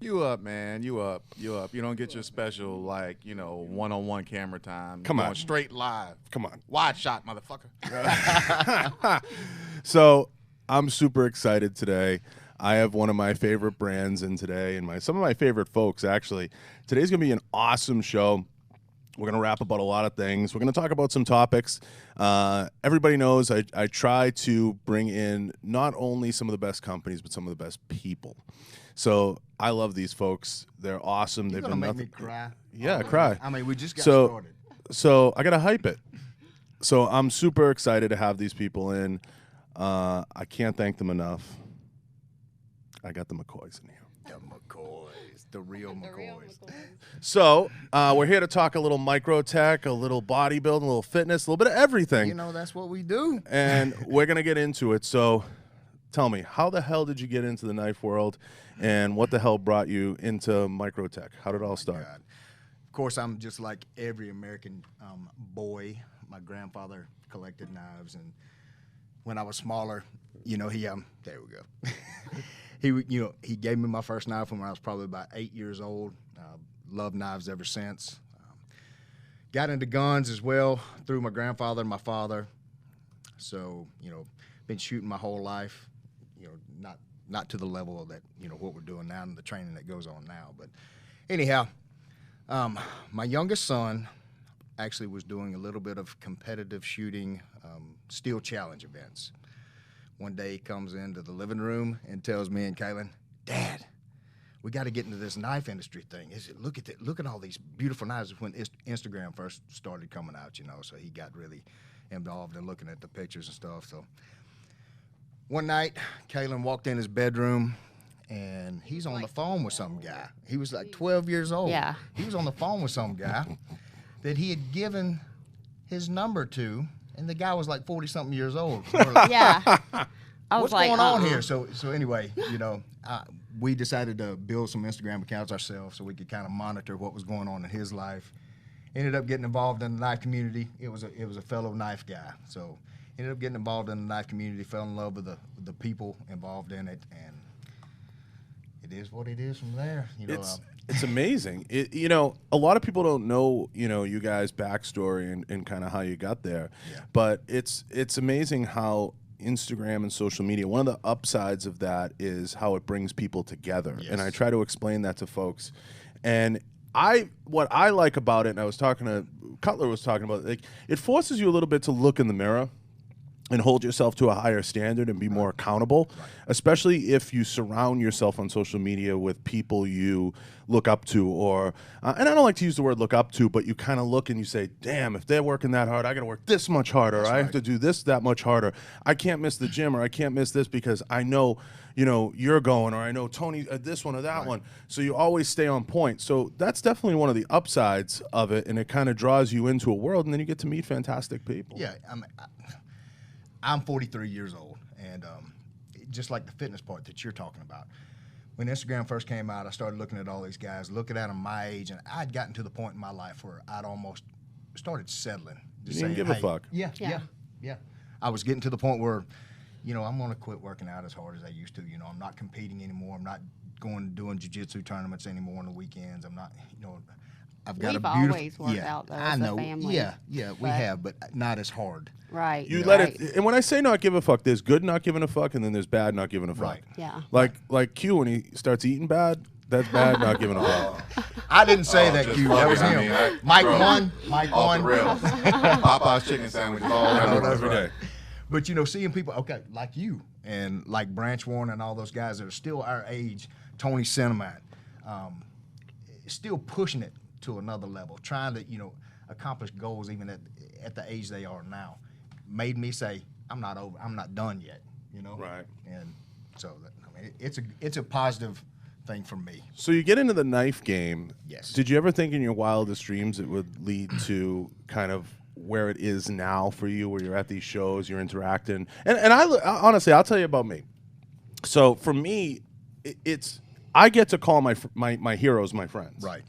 You up, man. You up. You up. You don't get your special, like, one-on-one camera time. Come on. Going straight live. Come on. Wide shot, motherfucker. So I'm super excited today. I have one of my favorite brands in today and some of my favorite folks, actually. Today's going to be an awesome show. We're going to rap about a lot of things. We're going to talk about some topics. Everybody knows I try to bring in not only some of the best companies, but some of the best people. So I love these folks. They're awesome. You're They've gonna been make me cry. Yeah, cry. I mean, we just got started. So I got to hype it. So I'm super excited to have these people in. I can't thank them enough. I got the McCoys in here. The McCoys, the real McCoys. So we're here to talk a little Microtech, a little bodybuilding, a little fitness, a little bit of everything. You know, that's what we do. And we're going to get into it. So tell me, how the hell did you get into the knife world, and what the hell brought you into Microtech? How did it all start? God. Of course, I'm just like every American boy. My grandfather collected knives, and when I was smaller, he there we go. He gave me my first knife when I was probably about 8 years old. Loved knives ever since. Got into guns as well through my grandfather and my father. So, been shooting my whole life. Not to the level of that, what we're doing now and the training that goes on now. But anyhow, my youngest son actually was doing a little bit of competitive shooting, steel challenge events. One day he comes into the living room and tells me and Kaylin, "Dad, we got to get into this knife industry thing. Look at all these beautiful knives." When Instagram first started coming out, so he got really involved in looking at the pictures and stuff. So one night, Kaylin walked in his bedroom, and he's on the phone with some guy. He was like 12 years old. Yeah. He was on the phone with some guy that he had given his number to, and the guy was like 40-something years old. So we're like, Yeah. I was what's like, going on here? So anyway, we decided to build some Instagram accounts ourselves so we could kind of monitor what was going on in his life. Ended up getting involved in the knife community. It was a fellow knife guy. So ended up getting involved in the knife community, fell in love with the people involved in it, and it is what it is from there. It's amazing. A lot of people don't know, you guys' backstory and kind of how you got there. Yeah. But it's amazing how Instagram and social media, one of the upsides of that is how it brings people together. Yes. And I try to explain that to folks. And what I like about it, and I was talking to, Cutler was talking about, like, it forces you a little bit to look in the mirror and hold yourself to a higher standard and be more accountable, especially if you surround yourself on social media with people you look up to, or and I don't like to use the word look up to, but you kind of look and you say, damn, if they're working that hard, I got to work this much harder. I have to do this that much harder. I can't miss the gym, or I can't miss this because I know, you're going, or I know Tony this one or that one. So you always stay on point. So that's definitely one of the upsides of it, and it kind of draws you into a world, and then you get to meet fantastic people. Yeah, I'm 43 years old, and just like the fitness part that you're talking about, when Instagram first came out, I started looking at all these guys, looking at them my age, and I'd gotten to the point in my life where I'd almost started settling. Just You didn't give a fuck. Yeah. I was getting to the point where, I'm going to quit working out as hard as I used to. I'm not competing anymore. I'm not doing jiu-jitsu tournaments anymore on the weekends. I'm not, I've got We've a beautiful, always worked out, though, I as a know. family. Yeah, we have, but not as hard. Right. You right. let it, and when I say not give a fuck, there's good not giving a fuck, and then there's bad not giving a fuck. Right. Yeah. Like Q, when he starts eating bad, that's bad not giving a fuck. I didn't say that, just Q. That was fucking, him. Mike won. Mike Off won. the rails. Popeye's chicken sandwich all Every day. But seeing people, like you and like Branch Warren and all those guys that are still our age, Tony Cinnamon, still pushing it to another level, trying to accomplish goals even at the age they are now, made me say I'm not done yet. Right. And so it's a positive thing for me. So you get into the knife game. Yes. Did you ever think in your wildest dreams it would lead to kind of where it is now for you, where you're at these shows, you're interacting? And I honestly, I'll tell you about me. So for me, I get to call my heroes my friends. Right.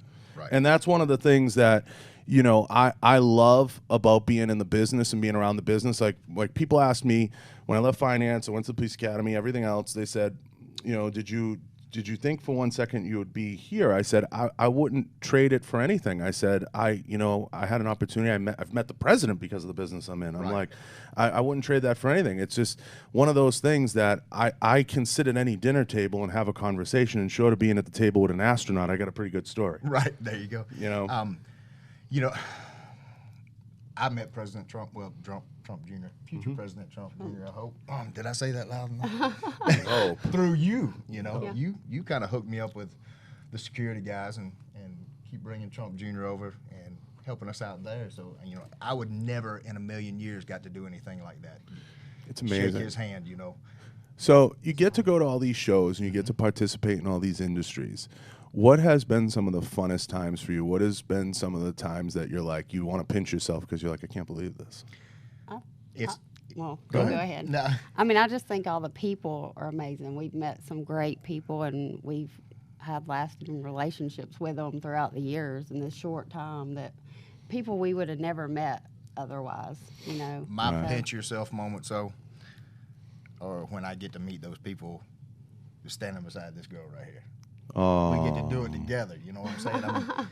And that's one of the things that I love about being in the business and being around the business. Like people asked me when I left finance, I went to the police academy, everything else. They said, did you did you think for one second you would be here? I said, I wouldn't trade it for anything. I said, I had an opportunity. I've met the president because of the business I'm in. I'm like, I wouldn't trade that for anything. It's just one of those things that I can sit at any dinner table and have a conversation, and short of being at the table with an astronaut, I got a pretty good story. Right, there you go. You know? I met President Trump, Trump Jr., future President Trump Jr., I hope. Did I say that loud enough? Oh. Through you, you kind of hooked me up with the security guys and keep bringing Trump Jr. over and helping us out there. So, I would never in a million years got to do anything like that. It's amazing. Shake his hand, So you get to go to all these shows and you get to participate in all these industries. What has been some of the funnest times for you? What has been some of the times that you're like, you want to pinch yourself because you're like, I can't believe this? Well, Go go ahead. ahead. No. I mean, I just think all the people are amazing. We've met some great people, and we've had lasting relationships with them throughout the years in this short time that people we would have never met otherwise, My So- pinch yourself moment, or when I get to meet those people standing beside this girl right here. Oh. We get to do it together, you know what I'm saying? I mean,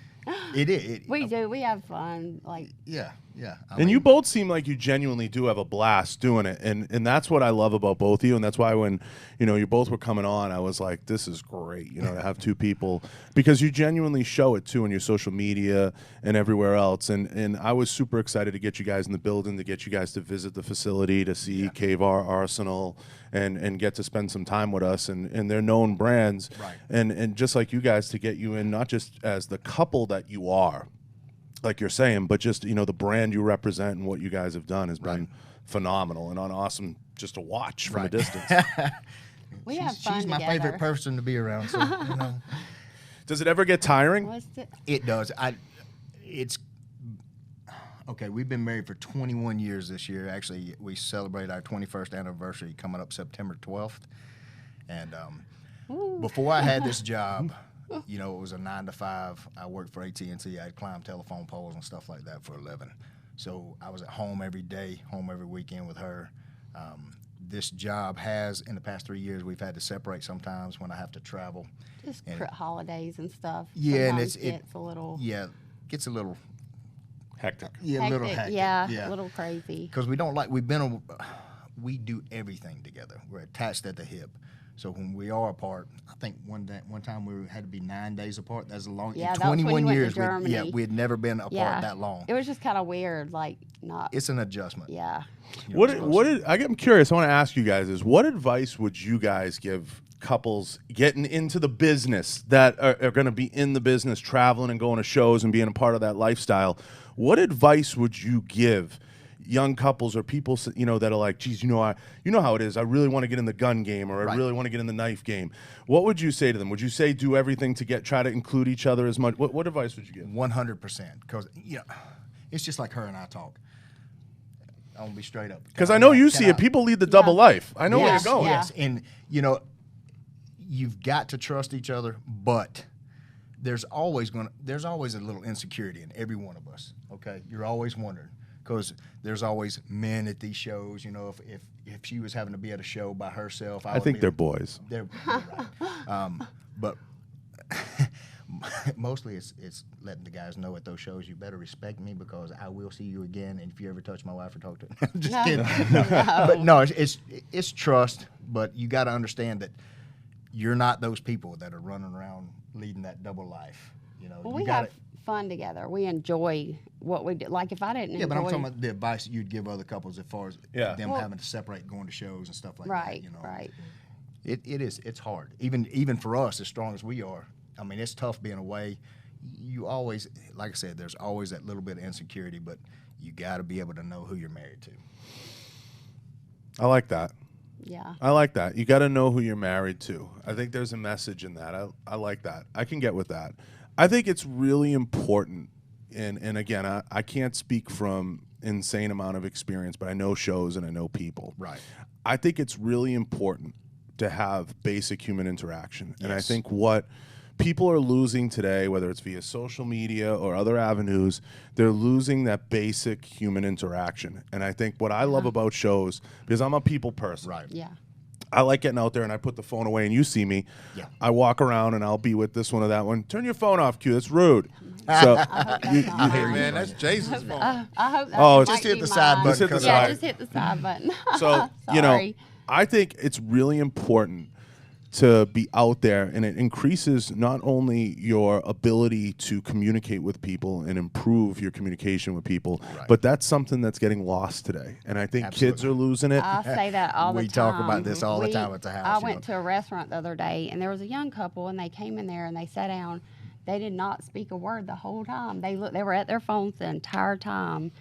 it is. We do. We have fun. Like, Yeah. I And mean, you both seem like you genuinely do have a blast doing it. And that's what I love about both of you. And that's why when, you both were coming on, I was like, this is great, to have two people. Because you genuinely show it, too, on your social media and everywhere else. And I was super excited to get you guys in the building, to get you guys to visit the facility, to see Cave Arsenal, and get to spend some time with us. And they're known brands. Right. And just like you guys, to get you in, not just as the couple that you are, like you're saying, but just, the brand you represent and what you guys have done has been phenomenal and awesome just to watch from a distance. we have fun she's my together. favorite person to be around. So, Does it ever get tiring? What's it? it does. It's okay. We've been married for 21 years this year. Actually, we celebrate our 21st anniversary coming up September 12th. And before I had this job, it was a 9 to 5. I worked for AT&T. I'd climb telephone poles and stuff like that for a living. So I was at home every day, home every weekend with her. This job has, in the past 3 years, we've had to separate sometimes when I have to travel. Just And- holidays and stuff. Yeah, and Sometimes it gets a little gets a little Hectic. a little hectic. Yeah, a little crazy. Because we we do everything together. We're attached at the hip. So when we are apart, I think one time we had to be 9 days apart. That's a long. Yeah, in that was when you 21 went to years, Germany. we had never been apart that long. It was just kind of weird, like not. It's an adjustment. Yeah. I'm curious, I want to ask you guys is, what advice would you guys give couples getting into the business that are going to be in the business, traveling and going to shows and being a part of that lifestyle? What advice would you give young couples or people, that are like, geez, you know how it is. I really want to get in the gun game, or I really want to get in the knife game. What would you say to them? Would you say do everything to try to include each other as much? What advice would you give? 100%. Because it's just like her and I talk. I'm gonna be straight up. Because I know you see it. People lead the double life. I know where you're going. Yeah. Yes, and you've got to trust each other, but there's always a little insecurity in every one of us. Okay, you're always wondering, because there's always men at these shows. If she was having to be at a show by herself, I think they're boys. They're right. But mostly it's letting the guys know at those shows, you better respect me because I will see you again. And if you ever touch my wife or talk to her, I'm just kidding. But no, it's trust. But you got to understand that you're not those people that are running around leading that double life. Well, we have fun together. We enjoy what we do. Like if I didn't Yeah, but I'm enjoy, talking about the advice you'd give other couples as far as them having to separate going to shows and stuff like right, that. right. It's hard. Even for us, as strong as we are, I mean, it's tough being away. You always, like I said, there's always that little bit of insecurity, but you got to be able to know who you're married to. I like that. Yeah. I like that. You got to know who you're married to. I think there's a message in that. I like that. I can get with that. I think it's really important, and again, I can't speak from insane amount of experience, but I know shows and I know people. Right. I think it's really important to have basic human interaction. And I Yes. think what people are losing today, whether it's via social media or other avenues, they're losing that basic human interaction. And I think what I love about shows, because I'm a people person. Right. Yeah. I like getting out there and I put the phone away and you see me. Yeah. I walk around and I'll be with this one or that one. Turn your phone off, Q. That's rude. So Hey, man, that's Jason's phone. I hope that Oh, might just hit be the side mine. button. Just hit the Cut it Yeah, side. just hit the side button. So, Sorry. I think it's really important to be out there, and it increases not only your ability to communicate with people and improve your communication with people, but that's something that's getting lost today. And I think kids are losing it. I say that all the time. We talk about this all the time at the house. I went to a restaurant the other day, and there was a young couple, and they came in there and they sat down. They did not speak a word the whole time. They were at their phones the entire time.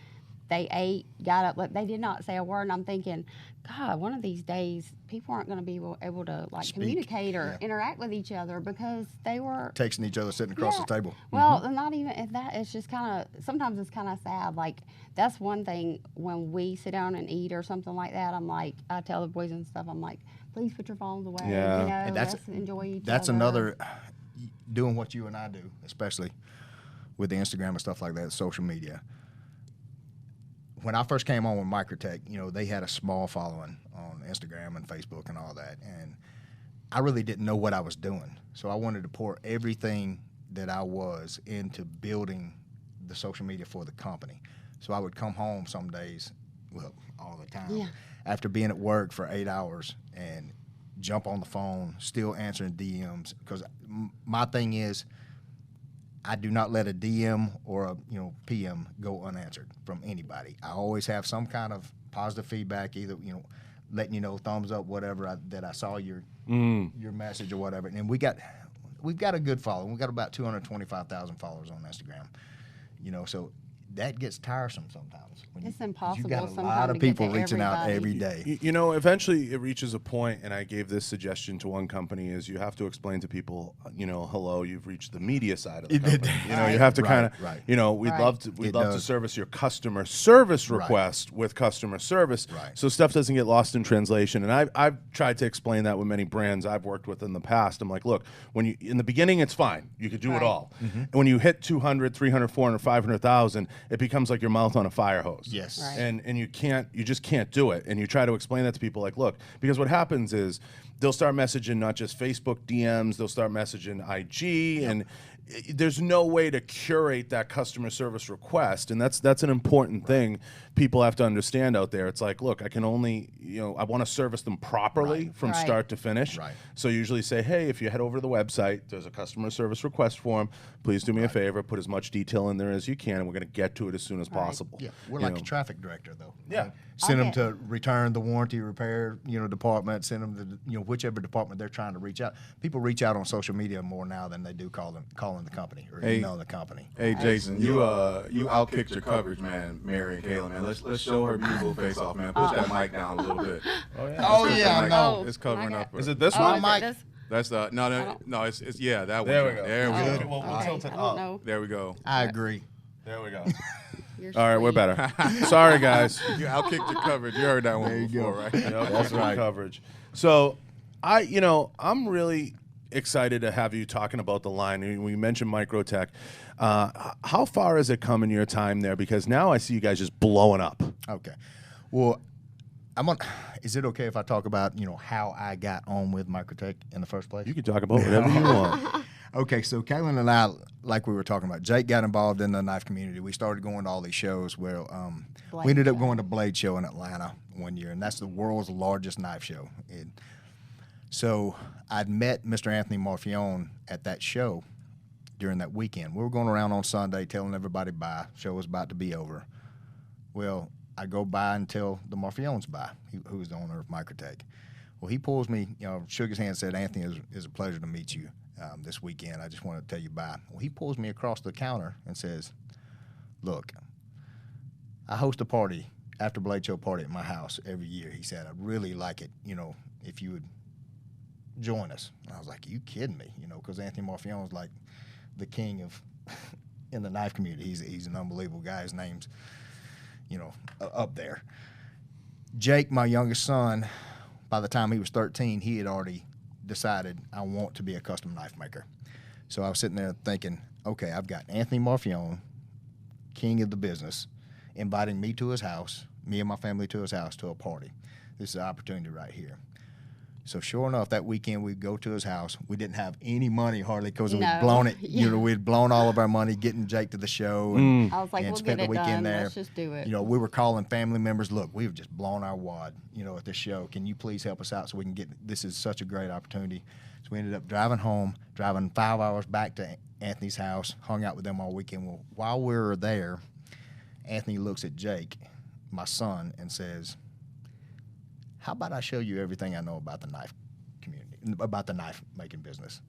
They ate, got up. They did not say a word. And I'm thinking, God, one of these days, people aren't going to be able to communicate or interact with each other because they were texting each other sitting across the table. Well, not even at that. It's just kind of, sometimes it's kind of sad. Like, that's one thing when we sit down and eat or something like that. I'm like, I tell the boys and stuff, I'm like, please put your phones away. Yeah. You know, And let's enjoy each other. That's another, doing what you and I do, especially with the Instagram and stuff like that, social media. When I first came on with Microtech, they had a small following on Instagram and Facebook and all that. And I really didn't know what I was doing. So I wanted to pour everything that I was into building the social media for the company. So I would come home some days, well, all the time, after being at work for 8 hours and jump on the phone, still answering DMs. Because my thing is, I do not let a DM or a PM go unanswered from anybody. I always have some kind of positive feedback, either letting you know, thumbs up, whatever, that I saw your message or whatever. And we've got a good following. We've got about 225,000 followers on Instagram. So that gets tiresome sometimes. It's impossible You got a sometimes lot to of get people to reaching out every everybody. day. Eventually it reaches a point, and I gave this suggestion to one company, is you have to explain to people, hello, you've reached the media side of the company. You have to kind of, Right. we'd love to service your customer service request with customer service, so stuff doesn't get lost in translation. And I've tried to explain that with many brands I've worked with in the past. I'm like, look, in the beginning, it's fine. You could do it all. And when you hit 200, 300, 400, 500,000, it becomes like your mouth on a fire hose. Yes. Right. And you just can't do it. And you try to explain that to people, like, look, because what happens is they'll start messaging not just Facebook DMs, they'll start messaging IG, and there's no way to curate that customer service request. And that's an important thing people have to understand out there. It's like, look, I can only, I want to service them properly from start to finish. Right. So usually say, hey, if you head over to the website, there's a customer service request form. Please do me a favor, put as much detail in there as you can, and we're going to get to it as soon as possible. Yeah, we're like a traffic director, though. Yeah. Send them to return the warranty repair, department. Send them to whichever department they're trying to reach out. People reach out on social media more now than they do calling the company or emailing the company. Hey, Jason, you outkicked your coverage, man, Mary and Kayla, man. Let's show her beautiful face off, man. Push that mic down a little bit. Oh yeah, I know. It's covering up. Is it this Oh, one? is it Mike? this? That's no, it's that one. There we go. There we Okay, go. well, we'll Okay, tilt it I up. don't know. There we go. I agree. There we go. You're All right, we're sweet. better. Sorry, guys. You outkicked your coverage. You heard that one before, right? That's right. Coverage. So, I'm really excited to have you talking about the line. We mentioned Microtech. How far has it come in your time there? Because now I see you guys just blowing up. Okay. Well, is it okay if I talk about how I got on with Microtech in the first place? You can talk about whatever you want. Okay, so Kaylin and I, like we were talking about, Jake got involved in the knife community. We started going to all these shows. Well, we ended up going to Blade Show in Atlanta one year, and that's the world's largest knife show. So I'd met Mr. Anthony Marfione at that show during that weekend. We were going around on Sunday telling everybody bye. Show was about to be over. Well, I go by and tell the Marfiones bye, who's the owner of Microtech. Well, he pulls me, shook his hand and said, Anthony, it's a pleasure to meet you this weekend. I just want to tell you bye. Well, he pulls me across the counter and says, look, I host a party, after Blade Show party at my house every year. He said, I'd really like it, if you would join us. And I was like, you kidding me? Because Anthony Marfione's like the king of in the knife community. He's an unbelievable guy. His name's up there. Jake, my youngest son, by the time he was 13, he had already decided, I want to be a custom knife maker. So I was sitting there thinking, okay, I've got Anthony Marfione, king of the business, inviting me to his house, me and my family to his house to a party. This is an opportunity right here. So sure enough, that weekend we'd go to his house. We didn't have any money hardly because No. we'd blown it. Yeah. You know, we'd blown all of our money getting Jake to the show and, I was like, and we'll spent get the it weekend done. there. Let's just do it. You know, we were calling family members. Look, we've just blown our wad, you know, at this show. Can you please help us out so we can get, this is such a great opportunity. So we ended up driving home, driving 5 hours back to Anthony's house, hung out with them all weekend. Well, while we were there, Anthony looks at Jake, my son, and says, how about I show you everything I know about the knife community, about the knife making business?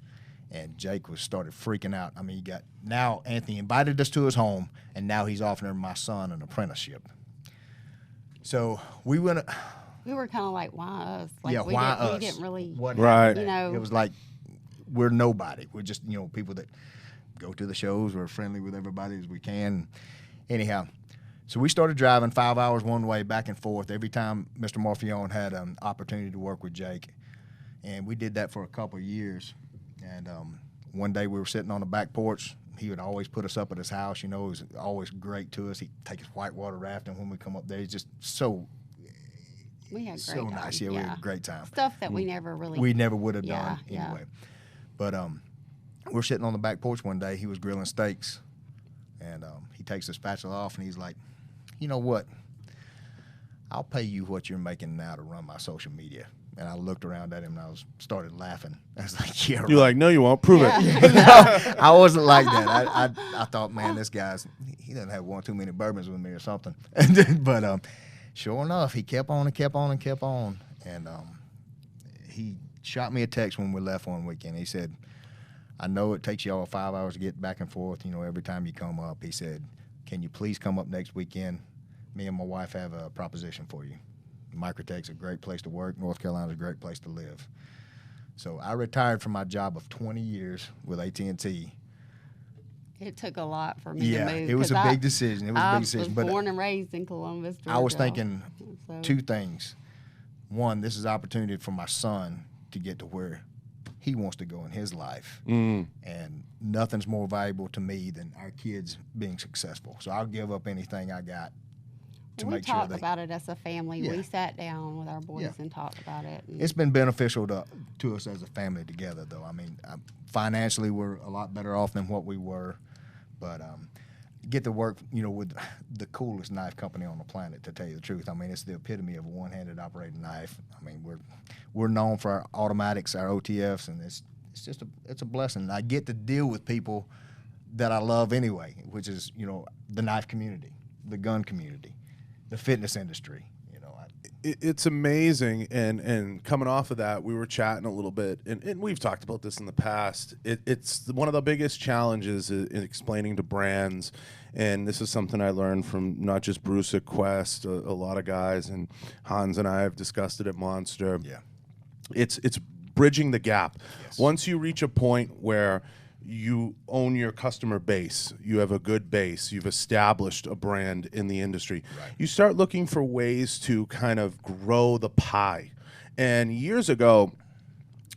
And Jake started freaking out. I mean, now Anthony invited us to his home, and now he's offering my son an apprenticeship. So we went. We were kind of like, why us? Like, Yeah, we why didn't, us? We didn't really, What Right. happened? you know. It was like we're nobody. We're just, you know, people that go to the shows. We're friendly with everybody as we can. Anyhow, so we started driving 5 hours one way, back and forth, every time Mr. Morfione had an opportunity to work with Jake. And we did that for a couple of years. And one day we were sitting on the back porch. He would always put us up at his house. You know, he was always great to us. He'd take us whitewater rafting when we come up there. He's just so we had a great so time. nice. Yeah, we had a great time. Stuff that we never really. We never would have Yeah, done yeah. anyway. But we're sitting on the back porch one day. He was grilling steaks, and he takes the spatula off, and he's like, you know what? I'll pay you what you're making now to run my social media. And I looked around at him, and I started laughing. I was like, yeah, You're like, no, you won't. Prove Yeah. it. no, I wasn't like that. I thought, man, this guy's, he doesn't have one too many bourbons with me or something. But sure enough, he kept on and kept on and kept on. And he shot me a text when we left one weekend. He said, I know it takes y'all 5 hours to get back and forth, you know, every time you come up. He said, can you please come up next weekend? Me and my wife have a proposition for you. Microtech's a great place to work. North Carolina's a great place to live. So I retired from my job of 20 years with AT&T. It took a lot for me Yeah, to move. it was 'cause a big decision. It was a big decision. I was born and raised in Columbus, Georgia. I was thinking So- two things. One, this is an opportunity for my son to get to where he wants to go in his life. Mm. And nothing's more valuable to me than our kids being successful. So I'll give up anything I got to we make sure talked they. about it as a family. Yeah. We sat down with our boys Yeah. and talked about it. And It's been beneficial to us as a family together, though. I mean, financially, we're a lot better off than what we were. But get to work, you know, with the coolest knife company on the planet, to tell you the truth. I mean, it's the epitome of a one-handed operating knife. I mean, we're known for our automatics, our OTFs, and it's just it's a blessing. I get to deal with people that I love anyway, which is, you know, the knife community, the gun community, the fitness industry. You know, It's amazing, and coming off of that, we were chatting a little bit, and we've talked about this in the past. It's one of the biggest challenges in explaining to brands, and this is something I learned from not just Bruce at Quest, a lot of guys, and Hans and I have discussed it at Monster. Yeah. It's bridging the gap. Yes. Once you reach a point where you own your customer base, you have a good base, you've established a brand in the industry, Right. you start looking for ways to kind of grow the pie. And years ago,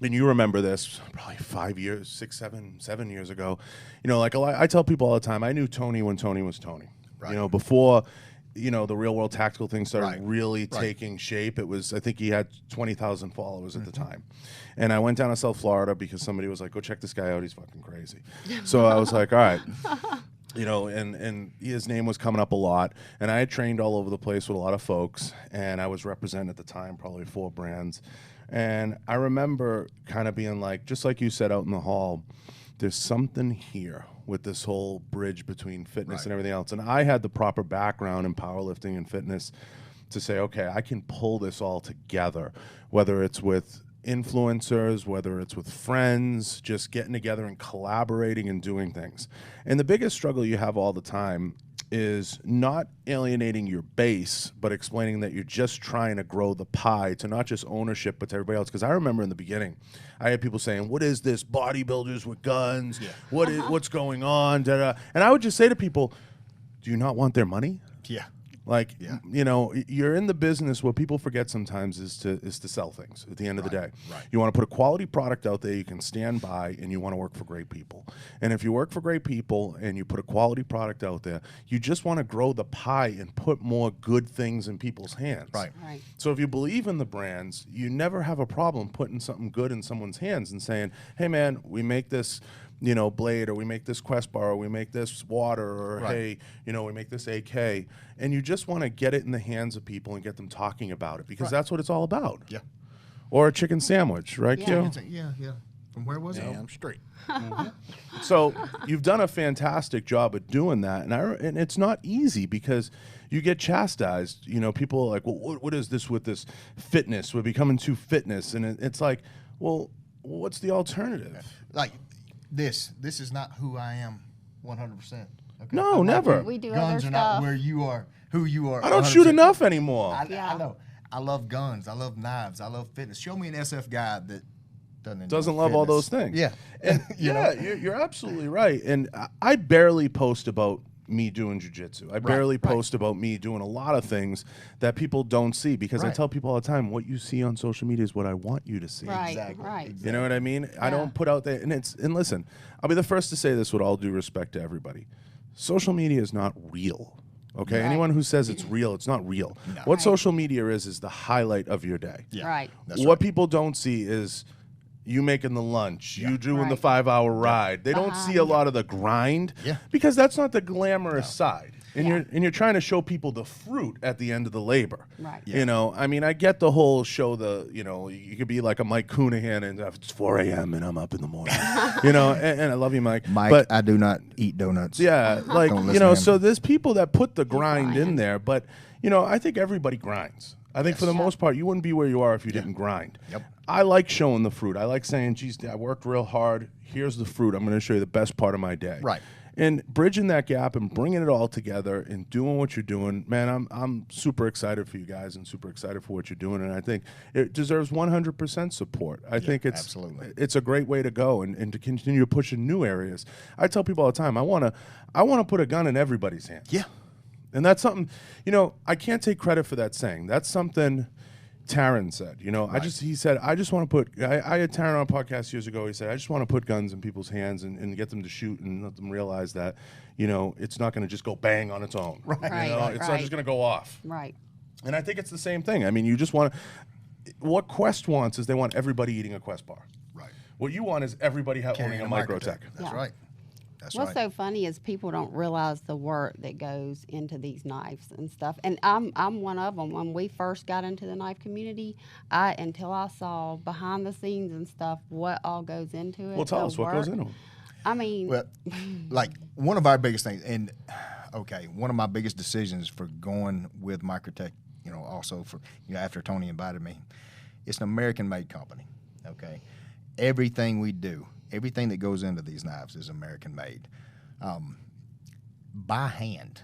and you remember this, probably 5 years, 6, 7 years ago, you know, like I tell people all the time, I knew Tony when Tony was Tony. Right. You know, before, you know, the Real World Tactical thing started Right. really Right. taking shape. It was, I think he had 20,000 followers at the time. And I went down to South Florida because somebody was like, go check this guy out, he's fucking crazy. So I was like, all right. You know, and his name was coming up a lot. And I had trained all over the place with a lot of folks. And I was representing at the time probably 4 brands. And I remember kind of being like, just like you said out in the hall, there's something here with this whole bridge between fitness Right. and everything else. And I had the proper background in powerlifting and fitness to say, okay, I can pull this all together, whether it's with influencers, whether it's with friends, just getting together and collaborating and doing things. And the biggest struggle you have all the time is not alienating your base, but explaining that you're just trying to grow the pie to not just ownership, but to everybody else. Because I remember in the beginning, I had people saying, what is this, bodybuilders with guns? Yeah. What's going on? Da-da. And I would just say to people, do you not want their money? Yeah. Like, Yeah. you know, you're in the business. What people forget sometimes is to sell things at the end of the day. Right. You want to put a quality product out there you can stand by, and you want to work for great people. And if you work for great people and you put a quality product out there, you just want to grow the pie and put more good things in people's hands. Right. Right. So if you believe in the brands, you never have a problem putting something good in someone's hands and saying, hey, man, we make this, you know, blade, or we make this Quest bar, or we make this water, or Right. hey, you know, we make this AK. And you just want to get it in the hands of people and get them talking about it, because Right. that's what it's all about. Yeah. Or a chicken sandwich, right, Yeah. Q? Yeah. From where was it? Damn Straight. So you've done a fantastic job at doing that, and it's not easy because you get chastised. You know, people are like, well, what is this with this fitness? We're becoming too fitness, and it's like, well, what's the alternative? Like this is not who I am 100%. Okay? No, I'm not- never. We do guns other are not stuff. where you are, who you are. I don't shoot 100%. enough anymore. Yeah. I know. I love guns. I love knives. I love fitness. Show me an SF guy that doesn't Doesn't enjoy love all fitness. those things. Yeah. And You yeah, know? you're absolutely right. And I barely post about me doing jujitsu. I barely post about me doing a lot of things that people don't see, because I Right. tell people all the time, what you see on social media is what I want you to see. Right. Exactly. Right. You know what I mean? I don't put out there, and listen, I'll be the first to say this with all due respect to everybody. Social media is not real. Okay? Right. Anyone who says it's real, it's not real. No. What Right. social media is the highlight of your day. Yeah. Right. That's What right. people don't see is you making the lunch, you doing the Right. 5-hour ride. They don't see a lot of the grind, Yeah. because that's not the glamorous side. And Yeah. you're trying to show people the fruit at the end of the labor. Right. You know, I mean, I get the whole show. You know, you could be like a Mike Coonahan, and it's 4 a.m. and I'm up in the morning. You know, and I love you, Mike. Mike, but I do not eat donuts. yeah, like, Don't you listen know, to him. so there's people that put the grind in Grind. there, but, you know, I think everybody grinds. I think for the most part, you wouldn't be where you are if you didn't grind. Yep. I like showing the fruit. I like saying, geez, I worked real hard. Here's the fruit. I'm going to show you the best part of my day. Right. And bridging that gap and bringing it all together and doing what you're doing, man, I'm super excited for you guys and super excited for what you're doing. And I think it deserves 100% support. I think absolutely. it's a great way to go and to continue to push in new areas. I tell people all the time, I want to put a gun in everybody's hands. Yeah. And that's something, you know, I can't take credit for that saying. That's something Taryn said. You know, he said, I just want to put, I had Taryn on a podcast years ago. He said, I just want to put guns in people's hands and get them to shoot and let them realize that, you know, it's not going to just go bang on its own. Right. You Right, know, right, it's not right. just going to go off. Right. And I think it's the same thing. I mean, you just want to, what Quest wants is they want everybody eating a Quest bar. Right. What you want is everybody owning Carrying a a Microtech. That's Yeah. right. That's What's right. so funny is people don't realize the work that goes into these knives and stuff. And I'm one of them. When we first got into the knife community, until I saw behind the scenes and stuff what all goes into it. Well, tell the us what goes work. into it. I mean, Well, like one of our biggest things, and okay, one of my biggest decisions for going with Microtech, you know, also for, you know, after Tony invited me, it's an American-made company. Okay, everything we do, everything that goes into these knives is American-made, by hand.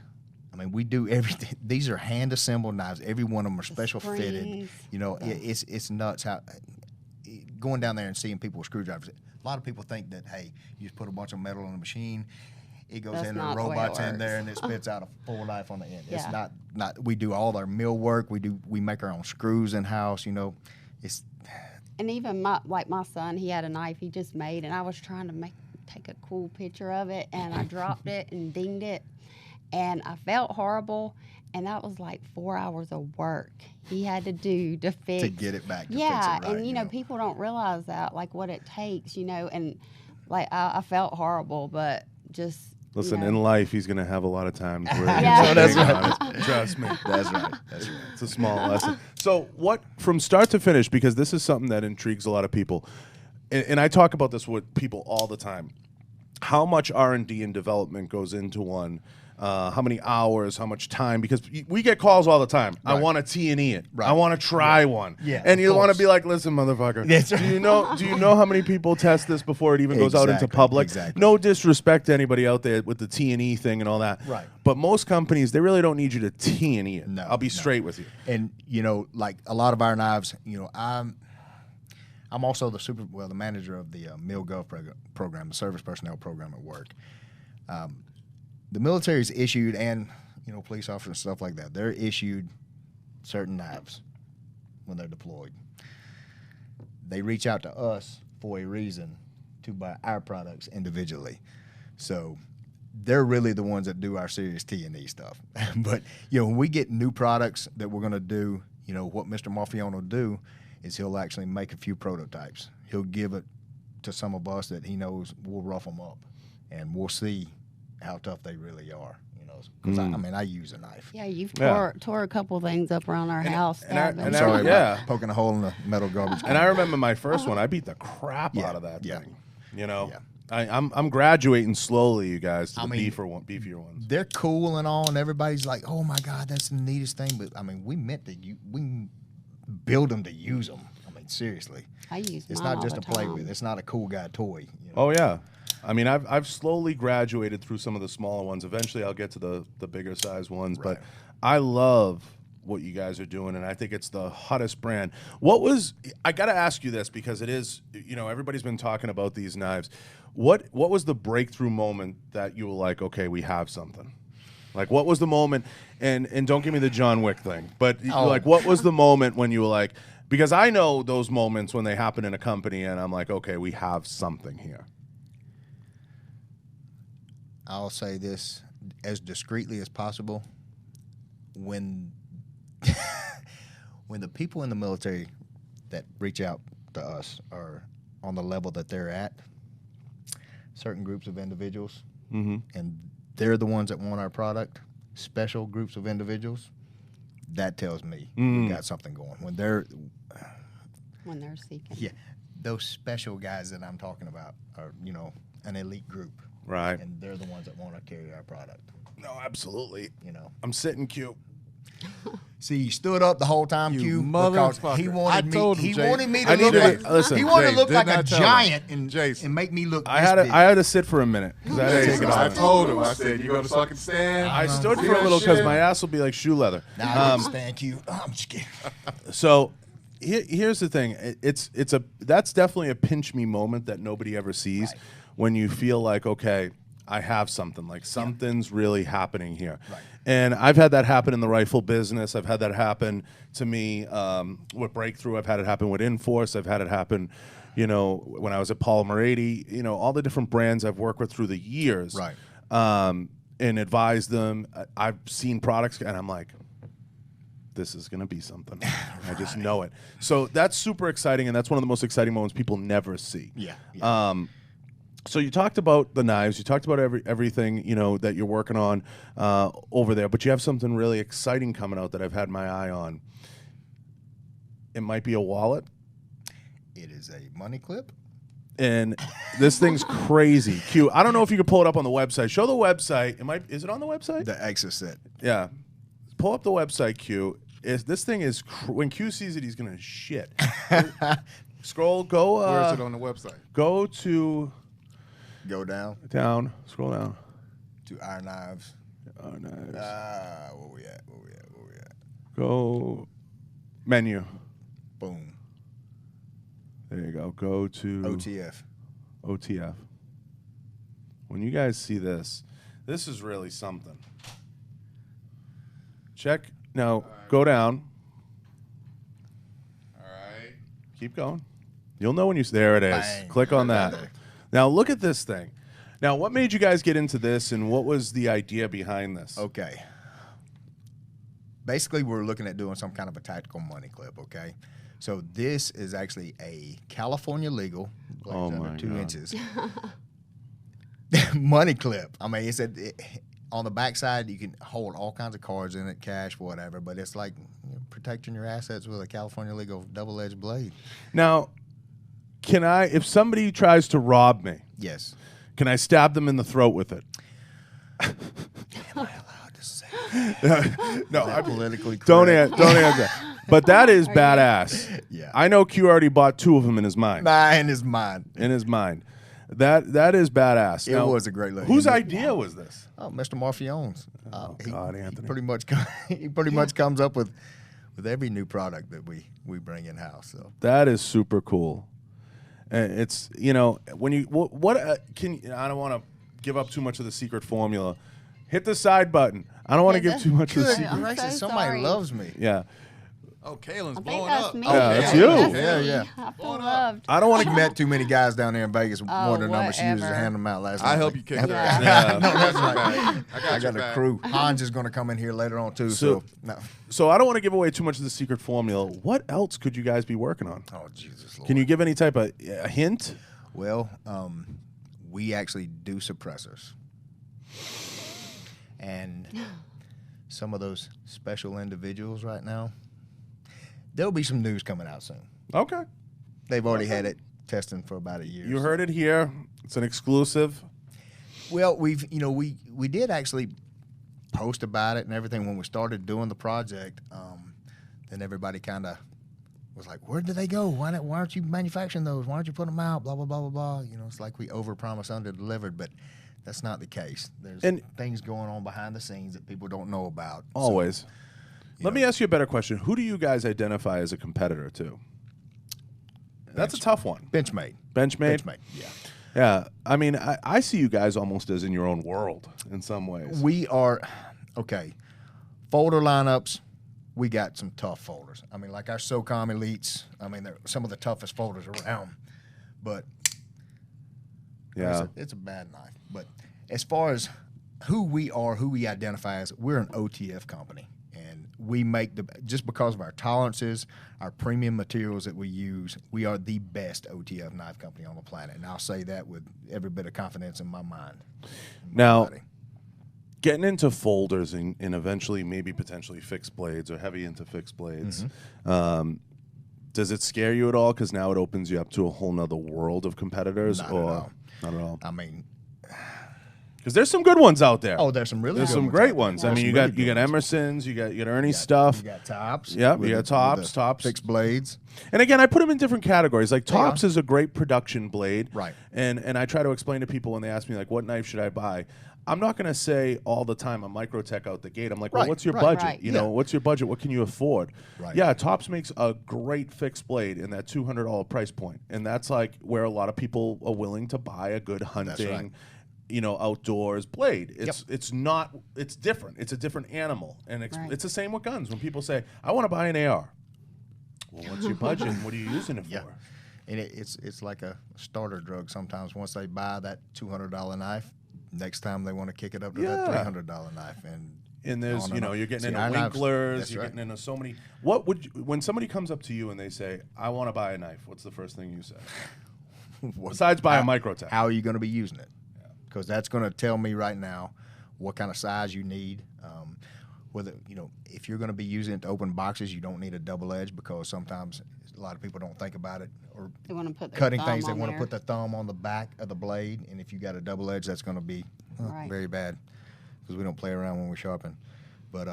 I mean, we do everything. These are hand-assembled knives. Every one of them are special fitted. springs, You know, it's nuts how going down there and seeing people with screwdrivers. A lot of people think that, hey, you just put a bunch of metal in a machine, it goes That's in, and not the the way it robot's in works. there, and it spits out a full knife on the end. It's Yeah. not. We do all our mill work. We make our own screws in house. You know, it's and even my son, he had a knife he just made, and I was trying to take a cool picture of it, and I dropped it and dinged it, and I felt horrible, and that was like 4 hours of work he had to do to fix. to get it back. To Yeah, fix it right, and you know, people don't realize that, like what it takes, you know, and like I felt horrible, but just Listen, you know, in life, he's going to have a lot of times where Yeah. he's That's big right. on it. Trust me. That's right. That's right. It's a small lesson. So what, from start to finish, because this is something that intrigues a lot of people, and I talk about this with people all the time, how much R&D and development goes into one, how many hours, how much time, because we get calls all the time. I Right. want to T&E it. Right. I want to try one. Yeah, And of you want to course. be like, listen, motherfucker, That's do you know how many people test this before it even goes out into Exactly, public? exactly. No disrespect to anybody out there with the T&E thing and all that. Right. But most companies, they really don't need you to T&E it. No, I'll be no. straight with you. And you know, like a lot of our knives, you know, I'm also the manager of the MilGov program, the service personnel program at work. The military's issued, and police officers and stuff like that, they're issued certain knives when they're deployed. They reach out to us for a reason to buy our products individually. So they're really the ones that do our serious T&E stuff. But, when we get new products that we're going to do, what Mr. Marfione will do is he'll actually make a few prototypes. He'll give it to some of us that he knows will rough them up, and we'll see how tough they really are. Because I use a knife. Yeah, you've tore a couple things up around our house. I'm sorry about poking a hole in the metal garbage can. And I remember my first one. I beat the crap out of that thing. I'm graduating slowly, you guys, to the beefier ones. They're cool and all, and everybody's like, "Oh my God, that's the neatest thing." But we meant to we build them to use them. Seriously, I use. It's not just to play with. It's not a cool guy toy. Oh yeah. I've slowly graduated through some of the smaller ones. Eventually, I'll get to the bigger size ones. Right. But I love what you guys are doing, and I think it's the hottest brand. I got to ask you this because it is, everybody's been talking about these knives. What was the breakthrough moment that you were like, okay, we have something? Like, what was the moment? And don't give me the John Wick thing, but what was the moment when you were like, because I know those moments when they happen in a company, and I'm like, okay, we have something here. I'll say this as discreetly as possible. When when the people in the military that reach out to us are on the level that they're at, certain groups of individuals, and they're the ones that want our product, special groups of individuals, that tells me we got something going. When they're seeking. Yeah, those special guys that I'm talking about are, an elite group. Right. And they're the ones that want to carry our product. No, absolutely. I'm sitting Q. See, you stood up the whole time, Q, because he wanted me to look like a giant and make me look. I had to sit for a minute because I had to take it off. I told him. I said, "You going to fucking stand?" I stood for a little because my ass will be like shoe leather. Nah, I stand, Q. I'm just kidding. So here's the thing. That's definitely a pinch me moment that nobody ever sees. Right. When you feel like, okay, I have something, like something's really happening here. Right. And I've had that happen in the rifle business. I've had that happen to me with Breakthrough. I've had it happen with Enforce. I've had it happen, when I was at Polymer 80, all the different brands I've worked with through the years. Right. And advised them. I've seen products, and I'm like, this is going to be something. Right. I just know it. So that's super exciting, and that's one of the most exciting moments people never see. Yeah. So you talked about the knives, you talked about everything that you're working on over there, but you have something really exciting coming out that I've had my eye on. It might be a wallet. It is a money clip. And this thing's crazy. Q, I don't know if you could pull it up on the website. Show the website. Is it on the website? The Exit set. Yeah. Pull up the website, Q. This thing is when Q sees it, he's gonna shit. Scroll. Go. Where is it on the website? Go to. Go down. Down. Scroll down. To our knives. Our knives. Where we at? Go. Menu. Boom. There you go. Go to. OTF. When you guys see this is really something. Check. Now, go down. All right. Keep going. You'll know when you... There it is. Bang. Click on that. Now, look at this thing. Now, what made you guys get into this, and what was the idea behind this? Okay. Basically, we're looking at doing some kind of a tactical money clip, okay? So this is actually a California legal, under 2 inches, money clip. It's on the backside, you can hold all kinds of cards in it, cash, whatever, but it's like protecting your assets with a California legal double-edged blade. Now... if somebody tries to rob me, yes, can I stab them in the throat with it? Am I allowed to say? No, I'm politically correct. Don't answer. But that is badass. Yeah, I know Q already bought 2 of them in his mind. In his mind. In his mind. That is badass. It was a great look. Whose idea was this? Oh, Mr. Marfione's. God, Anthony. He pretty much comes up with every new product that we bring in house. So that is super cool. It's when you I don't want to give up too much of the secret formula. Hit the side button. I don't want to give too much of the Good secret. I'm gracious, so somebody sorry. loves me. Yeah. Oh, Kaylin's I think blowing that's up. me. Yeah, that's you. Yeah. I feel loved. I don't want to met too many guys down there in Vegas more Oh, than the number she used to whatever. hand them out last night. I hope you kick her Yeah. ass. Yeah. No, that's right. I I got your a back. crew. Hans is going to come in here later on too. So- So, no. So I don't want to give away too much of the secret formula. What else could you guys be working on? Oh Jesus Lord. Can you give any type of a hint? Well, we actually do suppressors, and some of those special individuals right now. There'll be some news coming out soon. Okay. They've already had it testing for about a year. You heard it here. It's an exclusive. Well, we did actually post about it and everything when we started doing the project. Then everybody kind of was like, "Where did they go? Why aren't you manufacturing those? Why aren't you putting them out? Blah blah blah blah blah." You know, it's like we overpromised, underdelivered, but that's not the case. There's things going on behind the scenes that people don't know about. Always. So, Let me ask you a better question. Who do you guys identify as a competitor to? That's a tough one. Benchmade. Benchmade? Benchmade. Yeah. Yeah. I mean, I see you guys almost as in your own world in some ways. We are okay. Folder lineups. We got some tough folders. I mean, like our SOCOM Elites. I mean, they're some of the toughest folders around. But Yeah. it's a bad knife. But as far as who we are, who we identify as, we're an OTF company, and we make just because of our tolerances, our premium materials that we use, we are the best OTF knife company on the planet, and I'll say that with every bit of confidence in my mind. Now, getting into folders and eventually maybe potentially fixed blades or heavy into fixed blades, does it scare you at all? Because now it opens you up to a whole nother world of competitors, Not at or all. not at all? I mean, Because there's some good ones out there. oh, there's some really There's good some ones great out ones. there. I mean, There's you some got really you good got ones. Emerson's, you got Ernie's stuff. You got tops. Yep, with you got with tops, the tops. fixed blades. And again, I put them in different categories. Like They are. tops is a great production blade, Right. And I try to explain to people when they ask me like, what knife should I buy? I'm not going to say all the time a Microtech out the gate. I'm like, well, Right, what's your right. budget? Right. You know, Yeah. what's your budget? What can you afford? Right. Yeah, Tops makes a great fixed blade in that $200 price point, and that's like where a lot of people are willing to buy a good hunting. right. You know, outdoors blade. It's not. It's different. It's a different animal, and Right. it's the same with guns. When people say, "I want to buy an AR," well, what's your budget? And what are you using it for? Yeah. And it's like a starter drug sometimes. Once they buy that $200 knife, next time they want to kick it up to that Yeah. $300 knife. And there's, on you and know, on. you're getting See, into our knives- Winklers, that's you're right. getting into so many. What would you, when somebody comes up to you and they say, "I want to buy a knife," what's the first thing you say? Besides buy a Microtech. How are you going to be using it? Because that's going to tell me right now what kind of size you need. Whether, you know, if you're going to be using it to open boxes, you don't need a double edge, because sometimes a lot of people don't think about it, or They want to put their cutting thumb things, they on want to there. put the thumb on the back of the blade, and if you got a double edge, that's going to be Right. very bad, because we don't play around when we sharpen. But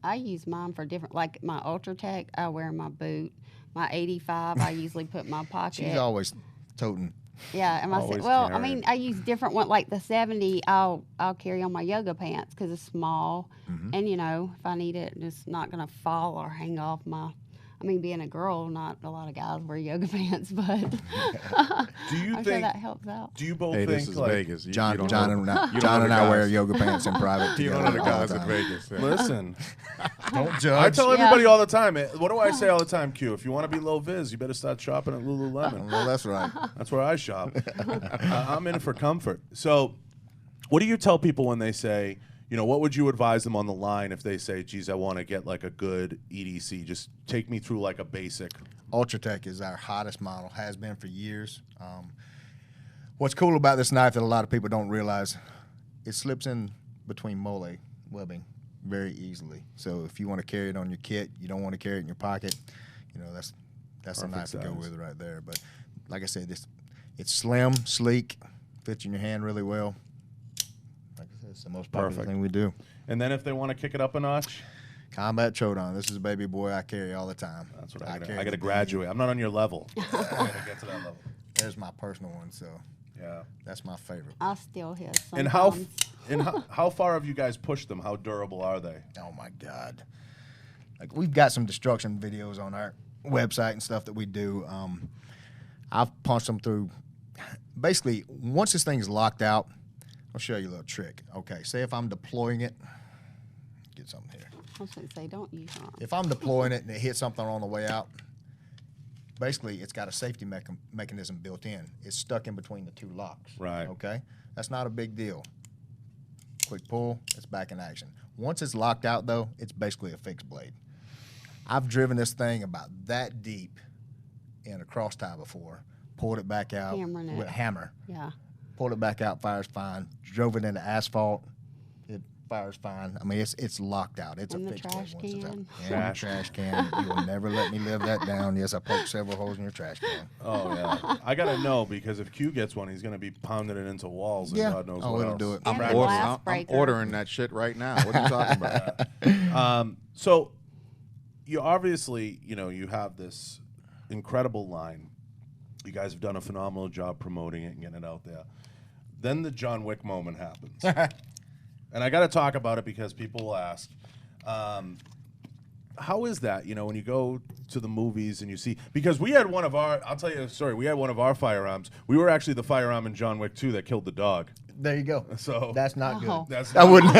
I use mine for different, like my Ultratech, I wear in my boot. My 85, I usually put in my pocket. she's always toting. Yeah, and Always well, I carrying. mean, I use different ones. Like the 70, I'll carry on my yoga pants because it's small, and you know, if I need it, it's not gonna fall or hang off my. I mean, being a girl, not a lot of guys wear yoga pants, but Do you I'm sure think? that helps out. Do you both Hey, think this is like? Vegas. You John don't and know. I, You don't John know and the I wear guys. yoga pants in private You together don't know the all guys the in time. Vegas. Yeah. Listen, Don't I judge. tell everybody all the time. What do I say all the time? Q, if you want to be low vis, you better start shopping at Lululemon. Well, that's right. That's where I shop. I'm in for comfort. So, what do you tell people when they say, you know, what would you advise them on the line if they say, geez, I want to get like a good EDC? Just take me through like a basic. Ultratech is our hottest model, has been for years. What's cool about this knife that a lot of people don't realize, it slips in between mole webbing very easily. So if you want to carry it on your kit, you don't want to carry it in your pocket, you know, that's a Perfect knife to go size. with right there. But like I said, it's slim, sleek, fits in your hand really well. Like I said, it's the most popular Perfect. thing we do. And then if they want to kick it up a notch, Combat Chodon. This is a baby boy I carry all the time. that's what I I got carry to the graduate. I'm not on your level. I got to get to that level. There's my personal one, so Yeah. that's my favorite. I still hit sometimes. And how far have you guys pushed them? How durable are they? Oh my God! Like, we've got some destruction videos on our website and stuff that we do. I've punched them through. Basically, once this thing's locked out, I'll show you a little trick. Okay, say if I'm deploying it, get something here. I was going to say, don't use your arm. If I'm deploying it and it hits something on the way out, basically it's got a safety mechanism built in. It's stuck in between the two locks. Right. Okay? That's not a big deal. Quick pull, it's back in action. Once it's locked out, though, it's basically a fixed blade. I've driven this thing about that deep in a cross tie before, pulled it back out with a hammer. Yeah. Pulled it back out, fires fine. Drove it into asphalt, it fires fine. I mean, it's locked out. It's In a the fixed blade trash once it's out. can. Yeah, in the trash can. You will never let me live that down. Yes, I poked several holes in your trash can. Oh yeah, I gotta know because if Q gets one, he's gonna be pounding it into walls and God knows what it'll else. do it. And the I'm glass breaker. ordering that shit right now. What are you talking about? So you obviously, you have this incredible line. You guys have done a phenomenal job promoting it and getting it out there. Then the John Wick moment happens. And I got to talk about it because people will ask, how is that, when you go to the movies and you see, because we had one of our, I'll tell you a story, we had one of our firearms. We were actually the firearm in John Wick 2 that killed the dog. There you go. So that's not Oh. good. That's I wouldn't.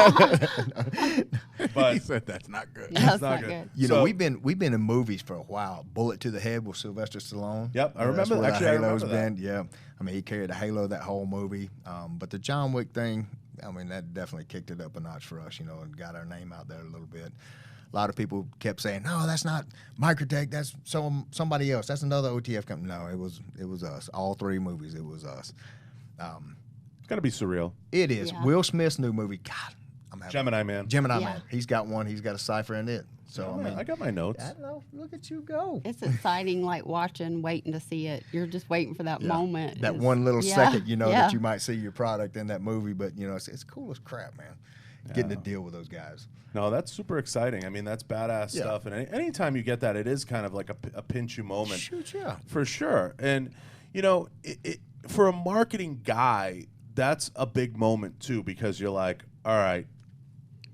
but He said that's not good. Yeah, that's not not good. good. You So- know, we've been in movies for a while. Bullet to the Head with Sylvester Stallone. Yep, I You know, that's remember- where the actually, I Halo's remember that. been. Yeah, I mean, he carried the Halo that whole movie. But the John Wick thing, I mean, that definitely kicked it up a notch for us. And got our name out there a little bit. A lot of people kept saying, "No, that's not Microtech. That's somebody else. That's another OTF company." No, it was us. All three movies, it was us. it's got to be surreal. It is. Yeah. Will Smith's new movie. God, I'm having Gemini Man. Gemini Yeah. Man. He's got one. He's got a cipher in it. So Oh, I mean, I got my notes. I don't know. Look at you go. It's exciting, like waiting to see it. You're just waiting for that moment. That It's- one little yeah, second, yeah. that you might see your product in that movie. But it's cool as crap, man. Getting to deal with those guys. No, that's super exciting. I mean, that's badass Yeah. stuff. And anytime you get that, it is kind of like a pinch you moment. Shoot, yeah. For sure. And, for a marketing guy, that's a big moment, too, because you're like, all right,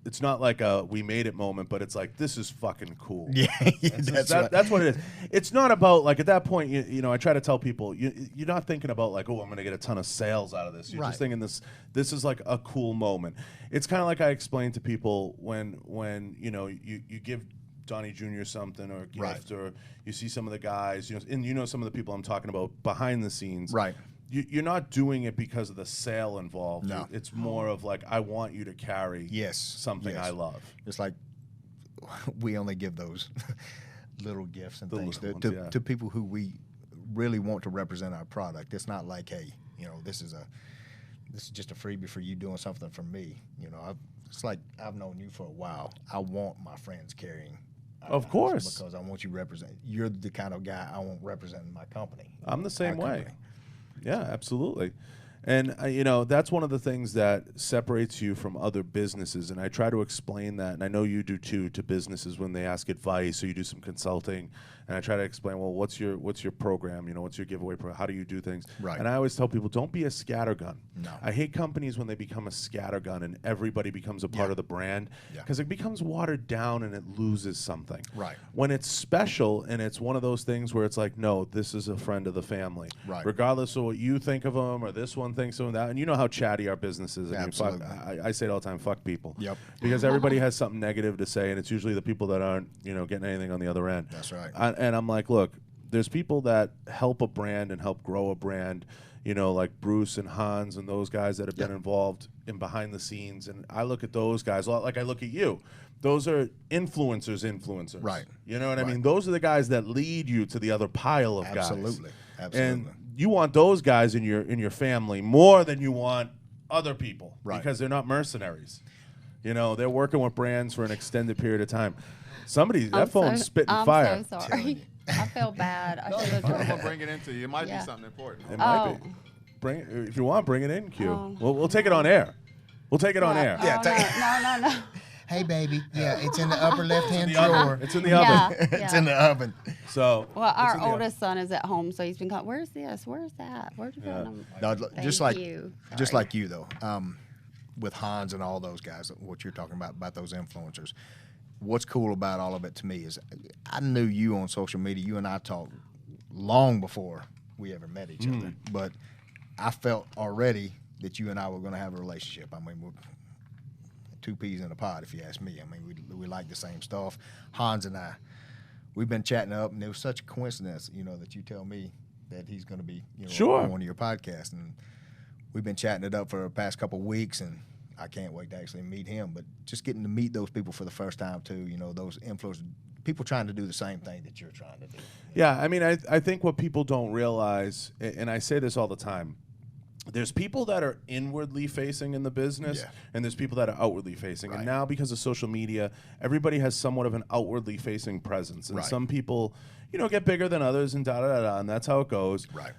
it's not like a we made it moment, but it's like, this is fucking cool. Yeah, That's right. That's what it is. It's not about, like, at that point, I try to tell people, you're not thinking about, like, oh, I'm going to get a ton of sales out of this. You're Right. just thinking this is, like, a cool moment. It's kind of like I explained to people when you give Donnie Jr. something or a gift, Right. or you see some of the guys, and some of the people I'm talking about behind the scenes. Right. You're not doing it because of the sale involved. No. It's more of like, I want you to carry Yes. something Yes. I love. It's like we only give those little gifts and The things little to, ones, yeah. to people who we really want to represent our product. It's not like, hey, this is just a freebie for you doing something for me. It's like I've known you for a while. I want my friends carrying. our Of knives course. because I want you represent. You're the kind of guy I want representing my company. I'm the same our way. company. Yeah, absolutely. And, that's one of the things that separates you from other businesses. And I try to explain that, and I know you do too, to businesses when they ask advice or you do some consulting. And I try to explain, well, what's your program? What's your giveaway program? How do you do things? Right. And I always tell people, don't be a scattergun. No. I hate companies when they become a scattergun and everybody becomes a part of the brand, Yeah. because it becomes watered down and it loses something. Right. When it's special and it's one of those things where it's like, no, this is a friend of the family. Right. Regardless of what you think of them or this one thinks of that. And you know how chatty our business is. I mean, fuck, Absolutely. I say it all the time, fuck people. Yep. Because everybody has something negative to say, and it's usually the people that aren't, getting anything on the other end. That's right. And I'm like, look, there's people that help a brand and help grow a brand, like Bruce and Hans and those guys that have been involved in behind the scenes. And I look at those guys a lot like I look at you. Those are influencers. Right. You know what I Right. mean? Those are the guys that lead you to the other pile of guys. Absolutely. And Absolutely. you want those guys in your family more than you want other people. Right. Because they're not mercenaries. They're working with brands for an extended period of time. That phone's spitting fire. I'm so sorry. I feel bad. I should have I'm told gonna bring it into you. It might Yeah. be something important. It might Oh. be. Bring it, if you want, bring it in, Q. Oh. We'll take it on air. We'll take it on air. Yeah, no. Hey, baby. Yeah, it's in the upper left-hand The oven. drawer. It's in the Yeah. oven. It's in the oven. So. Well, it's our in the oven. oldest son is at home, so he's been calling, where's this? Where's that? Where'd you put them? No, just like you. just Sorry. like you though, with Hans and all those guys, what you're talking about those influencers. What's cool about all of it to me is I knew you on social media. You and I talked long before we ever met each other, but I felt already that you and I were going to have a relationship. I mean, we're two peas in a pod, if you ask me. I mean, we like the same stuff. Hans and I, we've been chatting up, and it was such a coincidence, you know, that you tell me that he's going to be, you know, Sure. on one of your podcasts. And we've been chatting it up for the past couple of weeks, and I can't wait to actually meet him. But just getting to meet those people for the first time, too, you know, those influencers, people trying to do the same thing that you're trying to do. Yeah, I mean, I think what people don't realize, and I say this all the time, there's people that are inwardly facing in the business, Yeah. and there's people that are outwardly facing. Right. And now, because of social media, everybody has somewhat of an outwardly facing presence. And Right. some people, you know, get bigger than others, and da-da-da-da, and that's how it goes. Right.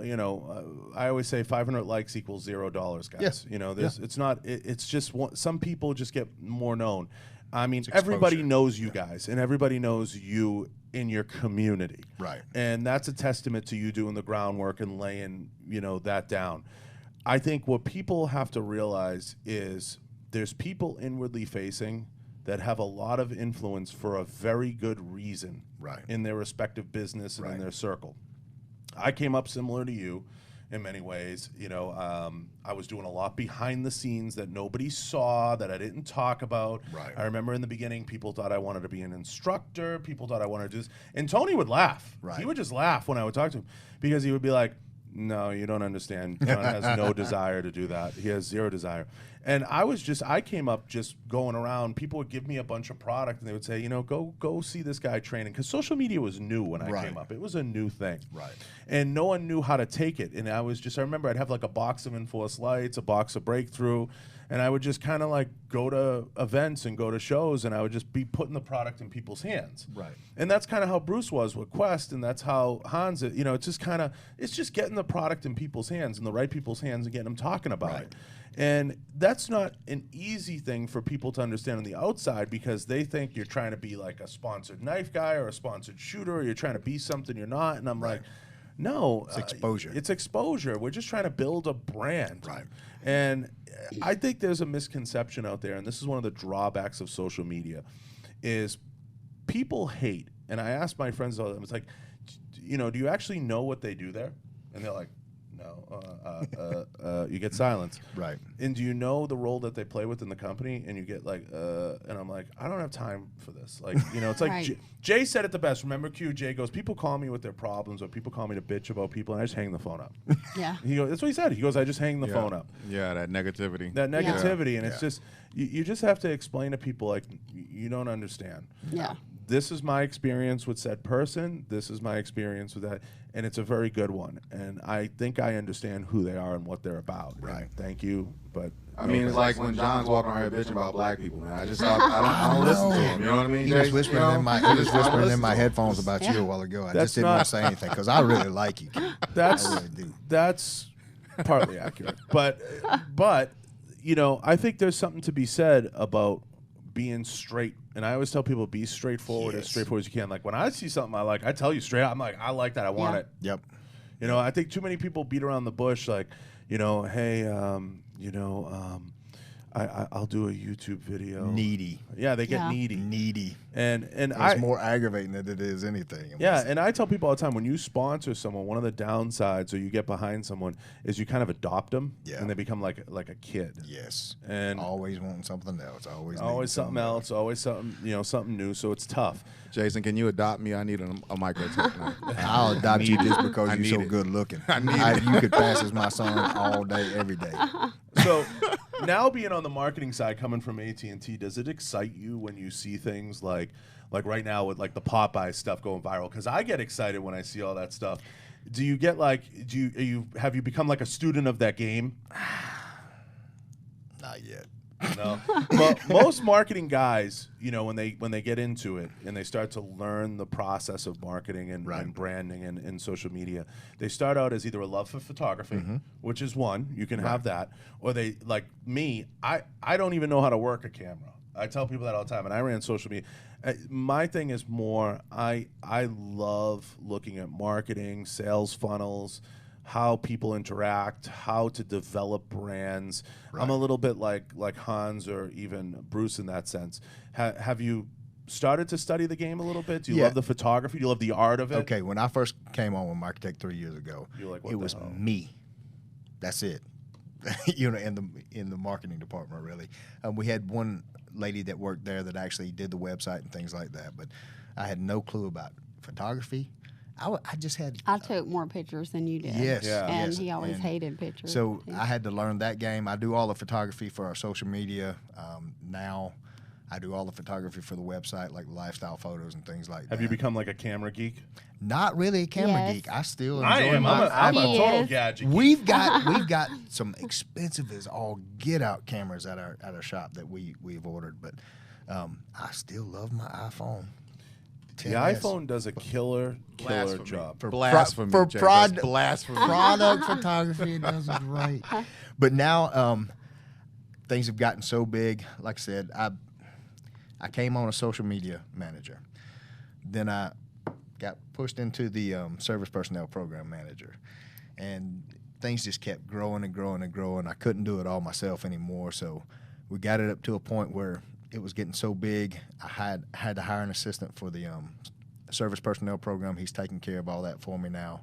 You know, I always say 500 likes equals $0, guys. Yes. You know, there's, it's not, it's just, some people just get more known. I mean, exposure. everybody knows you guys, and everybody knows you in your community. Right. And that's a testament to you doing the groundwork and laying, you know, that down. I think what people have to realize is there's people inwardly facing that have a lot of influence for a very good reason Right. in their respective business and in Right. their circle. I came up similar to you in many ways. You know, I was doing a lot behind the scenes that nobody saw, that I didn't talk about. Right. I remember in the beginning, people thought I wanted to be an instructor. People thought I wanted to do this. And Tony would laugh. Right. He would just laugh when I would talk to him because he would be like, no, you don't understand. John has no desire to do that. He has zero desire. And I came up just going around. People would give me a bunch of product, and they would say, you know, go see this guy training. Because social media was new when I Right. came up. It was a new thing. Right. And no one knew how to take it. And I remember I'd have like a box of Enforced Lights, a box of Breakthrough, and I would just kind of like go to events and go to shows, and I would just be putting the product in people's hands. Right. And that's kind of how Bruce was with Quest, and that's how Hans, you know, it's just getting the product in people's hands, in the right people's hands, and getting them talking about Right. it. And that's not an easy thing for people to understand on the outside because they think you're trying to be like a sponsored knife guy or a sponsored shooter, or you're trying to be something you're not. And I'm like, no. It's exposure. It's exposure. We're just trying to build a brand. Right. And I think there's a misconception out there, and this is one of the drawbacks of social media, is people hate. And I ask my friends all the time, it's like, you know, do you actually know what they do there? And they're like, no. You get silence. Right. And do you know the role that they play within the company? And you get like, and I'm like, I don't have time for this. Like, you know, it's like Right. Jay said it the best. Remember Q? Jay goes, people call me with their problems, or people call me to bitch about people, and I just hang the phone up. Yeah. He goes, that's what he said. He goes, I just hang the phone up. Yeah, that negativity. That negativity, and Yeah. it's just, you just have to explain to people, like, you don't understand. Yeah. This is my experience with said person. This is my experience with that. And it's a very good one. And I think I understand who they are and what they're about. Right. And thank you. But I mean, it's like when John's walking around here bitching about black people, man. I don't listen to him. You know what I mean? He was Jay? whispering You know? in my I just don't in listen my to him. headphones about Yeah. you a while ago. I That's just didn't want not- to say anything because I really like you. that's I really do. that's partly accurate. But you know, I think there's something to be said about being straight. And I always tell people, be straightforward, as Yes. straightforward as you can. Like when I see something I like, I tell you straight. I'm like, I like that. I want Yeah. it. Yep. You know, I think too many people beat around the bush, like, you know, hey, I'll do a YouTube video. Needy. Yeah, they get Yeah. needy. Needy. And It's more aggravating than it is anything. yeah, and I tell people all the time, when you sponsor someone, one of the downsides, or you get behind someone, is you kind of adopt them, Yeah. and they become like a kid. Yes. And Always wanting something else. Always always needing something else, always something, you know, something new. So it's tough. Jason, can you adopt me? I need a Microtech. Man. I'll adopt you just I because need you're so it. good looking. I need it. You could pass as my son all day, every day. So now being on the marketing side, coming from AT&T, does it excite you when you see things like right now with like the Popeye stuff going viral? Because I get excited when I see all that stuff. Do you get like, have you become like a student of that game? Not yet. No. Well, most marketing guys, you know, when they get into it and they start to learn the process of marketing and branding and social media, they start out as either a love for photography, which is one, you can have that, or they, like me, I don't even know how to work a camera. I tell people that all the time, and I ran social media. My thing is more, I love looking at marketing, sales funnels, how people interact, how to develop brands. I'm a little bit like Hans or even Bruce in that sense. Have you started to study the game a little bit? Do you love the photography? Do you love the art of it? Okay, when I first came on with Microtech 3 years ago, You're like, what it the was hell? me. That's it. you know, in the marketing department, really. We had one lady that worked there that actually did the website and things like that, but I had no clue about photography. I just had. I took more pictures than you did. Yes, Yeah. And yes. he always hated pictures. So too. I had to learn that game. I do all the photography for our social media. Now I do all the photography for the website, like lifestyle photos and things like that. Have you become like a camera geek? Not really a camera Yes. geek. I still enjoy I am. my I'm a He total is. gadget geek. We've got some expensive as all get out cameras at our shop that we've ordered, but I still love my iPhone. The 10S. iPhone does a killer Blasphemy. job. For blasphemy. for Jay, prod- that's blasphemy. Product photography, it does it right. But now things have gotten so big. Like I said, I came on a social media manager. Then I got pushed into the service personnel program manager. And things just kept growing and growing and growing. I couldn't do it all myself anymore. So we got it up to a point where it was getting so big, I had to hire an assistant for the service personnel program. He's taking care of all that for me now.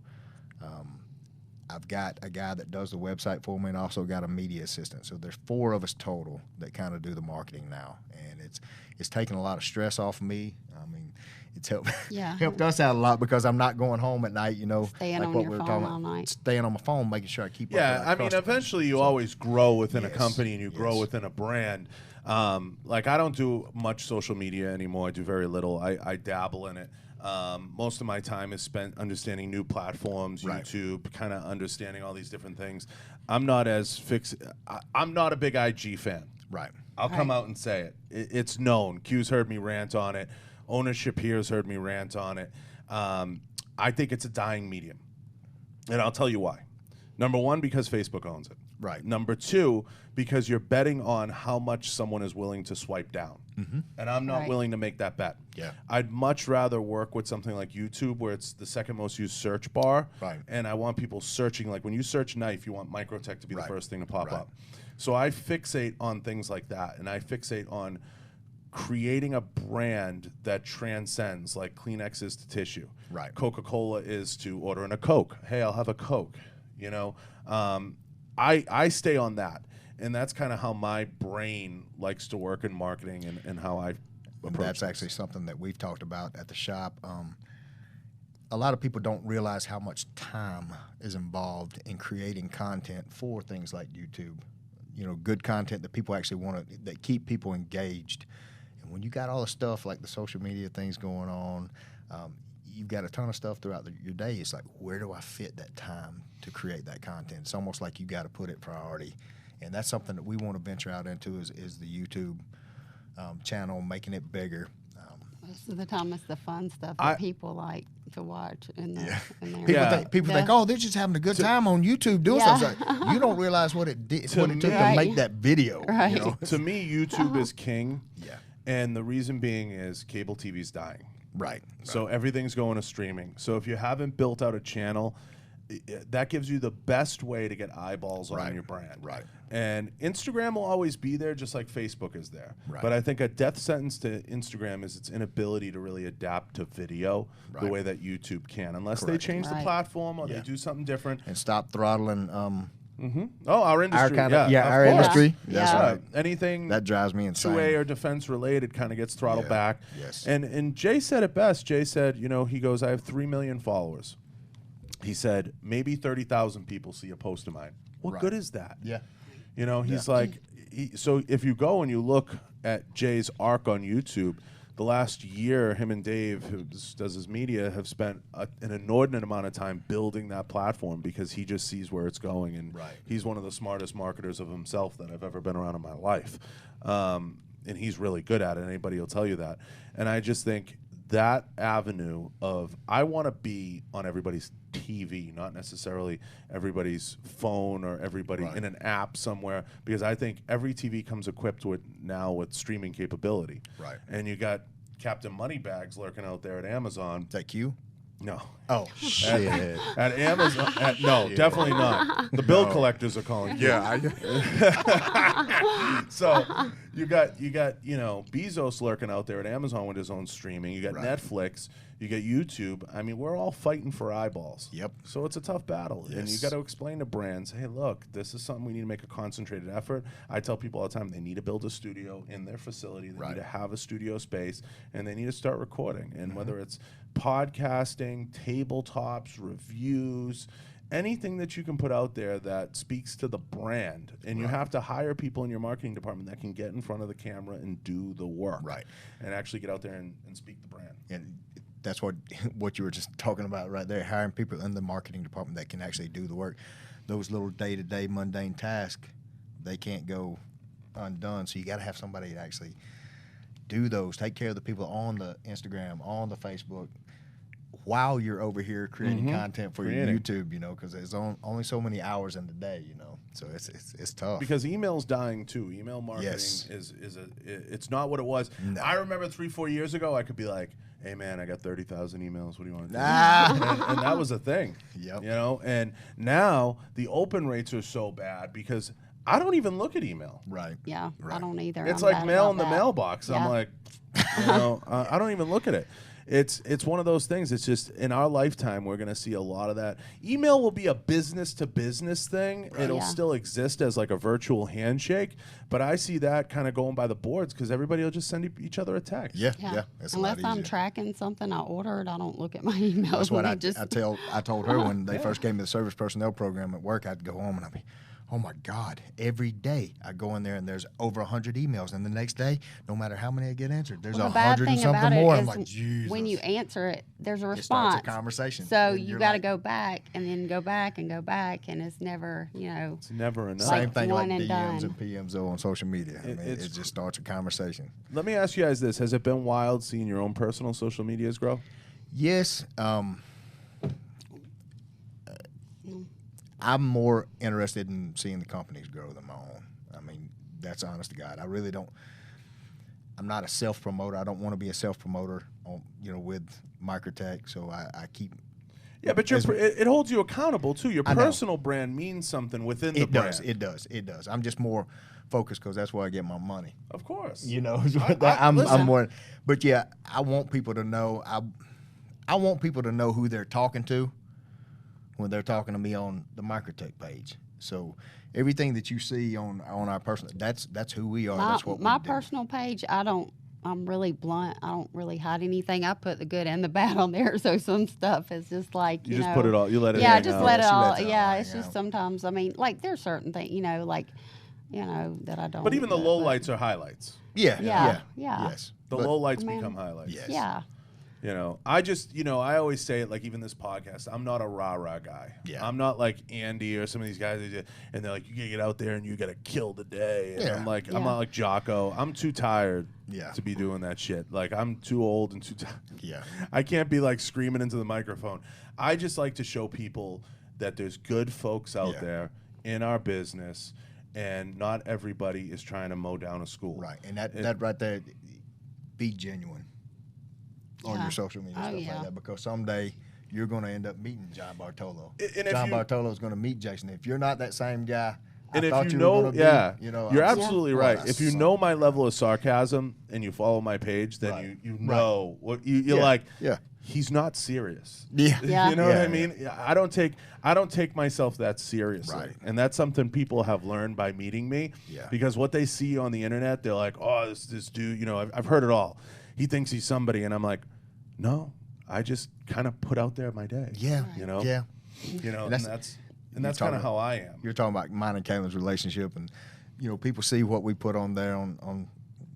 I've got a guy that does the website for me and also got a media assistant. So there's 4 of us total that kind of do the marketing now. And it's taken a lot of stress off of me. I mean, it's helped us out a lot because I'm not going home at night, you know, Staying like on what your we were phone talking all about. night. Staying on my phone, making sure I keep up Yeah, with our I mean, customers. eventually you always grow within a Yes, company and you grow yes. within a brand. Like I don't do much social media anymore. I do very little. I dabble in it. Most of my time is spent understanding new platforms, Right. YouTube, kind of understanding all these different things. I'm not as fixed. I'm not a big IG fan. Right. I'll come Right. out and say it. It's known. Q's heard me rant on it. Ownership here's heard me rant on it. I think it's a dying medium. And I'll tell you why. Number one, because Facebook owns it. Right. Number two, because you're betting on how much someone is willing to swipe down. And I'm not Right. willing to make that bet. Yeah. I'd much rather work with something like YouTube where it's the second most used search bar. Right. And I want people searching. Like when you search knife, you want Microtech to be Right. the first thing to pop Right. up. So I fixate on things like that. And I fixate on creating a brand that transcends, like Kleenex is to tissue. Right. Coca-Cola is to ordering a Coke. Hey, I'll have a Coke. You know, I stay on that, and that's kind of how my brain likes to work in marketing and how I And approach. that's things. actually something that we've talked about at the shop. A lot of people don't realize how much time is involved in creating content for things like YouTube. You know, good content that people actually want to, that keep people engaged. And when you got all the stuff like the social media things going on, you've got a ton of stuff throughout your day. It's like, where do I fit that time to create that content? It's almost like you got to put it priority. And that's something that we want to venture out into is the YouTube channel, making it bigger. Most of the time, it's the fun stuff that people like to watch. In the, in their, Yeah. People think, oh, they're just having a good time on YouTube doing Yeah. stuff. It's like, you don't realize what it did, what it took to Right. make that video. Right. You know? To me, YouTube is king. Yeah. And the reason being is cable TV's dying. Right. So everything's going to streaming. So if you haven't built out a channel, that gives you the best way to get eyeballs on Right. your brand. Right. And Instagram will always be there, just like Facebook is there. Right. But I think a death sentence to Instagram is its inability to really adapt to video the Right. way that YouTube can, unless Correct. they change the Right. platform or Yeah. they do something different. And stop throttling Oh, our industry. our kind of of our course. industry. Yeah. That's Yeah. right. Anything That drives me insane. 2A or defense related kind of gets throttled Yeah. back. Yes. And Jay said it best. Jay said, you know, he goes, I have 3 million followers. He said, maybe 30,000 people see a post of mine. What Right. good is that? Yeah. You know, he's like, so if you go and you look at Jay's arc on YouTube, the last year, him and Dave, who does his media, have spent an inordinate amount of time building that platform because he just sees where it's going. And Right. he's one of the smartest marketers of himself that I've ever been around in my life. And he's really good at it. Anybody will tell you that. And I just think that avenue of, I want to be on everybody's TV, not necessarily everybody's phone or everybody Right. in an app somewhere, because I think every TV comes equipped with now with streaming capability. Right. And you got Captain Moneybags lurking out there at Amazon. Is that Q? No. Oh, shit. At Amazon, no, definitely not. The bill collectors are calling. Yeah, So you got you know, Bezos lurking out there at Amazon with his own streaming. You got Right. Netflix. You get YouTube. I mean, we're all fighting for eyeballs. Yep. So it's a tough battle. And you Yes. got to explain to brands, hey, look, this is something we need to make a concentrated effort. I tell people all the time they need to build a studio in their facility. They Right. need to have a studio space, and they need to start recording. And whether it's podcasting, tabletops, reviews, anything that you can put out there that speaks to the brand, and you have to hire people in your marketing department that can get in front of the camera and do the work, Right. and actually get out there and speak the brand. And that's what you were just talking about right there, hiring people in the marketing department that can actually do the work. Those little day-to-day mundane tasks, they can't go undone. So you got to have somebody to actually do those, take care of the people on the Instagram, on the Facebook, while you're over here creating content for your YouTube, because there's only so many hours in the day, so it's tough. Because email's dying too. Email marketing Yes. it's not what it was. No. I remember 3-4 years ago, I could be like, hey man, I got 30,000 emails. What do you want to do? and that was a thing. Yep. And now the open rates are so bad because I don't even look at email. Right. Yeah, I Right. don't either. It's I'm like bad mail about in the that. mailbox. Yeah. I'm like, I don't even look at it. It's one of those things. It's just in our lifetime, we're going to see a lot of that. Email will be a business to business thing. It'll Yeah. still exist as like a virtual handshake, but I see that kind of going by the boards because everybody will just send each other a text. Yeah. Yeah. It's a lot Unless I'm easier. tracking something I ordered, I don't look at my emails. That's what and I told her when they first gave me the service personnel program at work. I'd go home and I'd be, oh my God, every day I go in there and there's over 100 emails. And the next day, no matter how many I get answered, there's Well, the bad 100 and thing about something it more. is I'm like, Jesus. when you answer it, there's a It starts response. a conversation. So And you you're got to like- go back and then go back and go back, and it's never, It's never enough. Like Same thing like one and DMs done. and PMs though on social media. I mean, it's- it just starts a conversation. Let me ask you guys this. Has it been wild seeing your own personal social medias grow? Yes. I'm more interested in seeing the companies grow than my own. I mean, that's honest to God. I really don't. I'm not a self promoter. I don't want to be a self promoter on with Microtech. So I keep. Yeah, but it holds you accountable too. Your I know. personal brand means something within the brand. It does. I'm just more focused because that's where I get my money. Of course. I'm listen. more. But yeah, I want people to know. I want people to know who they're talking to when they're talking to me on the Microtech page. So everything that you see on our personal, that's who we are. That's what my we do. personal page, I'm really blunt. I don't really hide anything. I put the good and the bad on there. So some stuff is just like, You just put it all. You let it. Yeah, hang just out. let it She all. lets it all Yeah, hang it's just out. sometimes. I mean, like there's certain things, that I don't. But even the but- lowlights are highlights. Yeah. Yeah. Yes. The But- lowlights I mean, become highlights. Yes. Yeah. I just, I always say it, like even this podcast, I'm not a rah-rah guy. Yeah. I'm not like Andy or some of these guys, and they're like, you gotta get out there and you gotta kill the day. And Yeah. I'm like, I'm Yeah. not like Jocko. I'm too tired Yeah. to be doing that shit. Like, I'm too old and too tired. Yeah. I can't be like screaming into the microphone. I just like to show people that there's good folks out Yeah. there in our business, and not everybody is trying to mow down a school. Right. And that right there, be genuine on Yeah. your social media Oh, stuff yeah. like that, because someday you're going to end up meeting John Bartolo. And if John you- Bartolo is going to meet Jason. If you're not that same guy, And I if thought you were know, gonna be, yeah, you're I'm- absolutely Oh, right. that's If you son know of my a- level of sarcasm and you follow my page, then Right. you Right. know what you're Yeah. like. Yeah. He's not serious. Yeah. Yeah. You know what Yeah, I mean? I don't take myself that seriously. Right. And that's something people have learned by meeting me. Yeah. Because what they see on the internet, they're like, "Oh, this dude, I've heard it all. He thinks he's somebody." And I'm like, "No, I just kind of put out there my day." Yeah. Yeah. And And that's you're kind of talking- how I am. You're talking about mine and Caitlin's relationship, and people see what we put on there on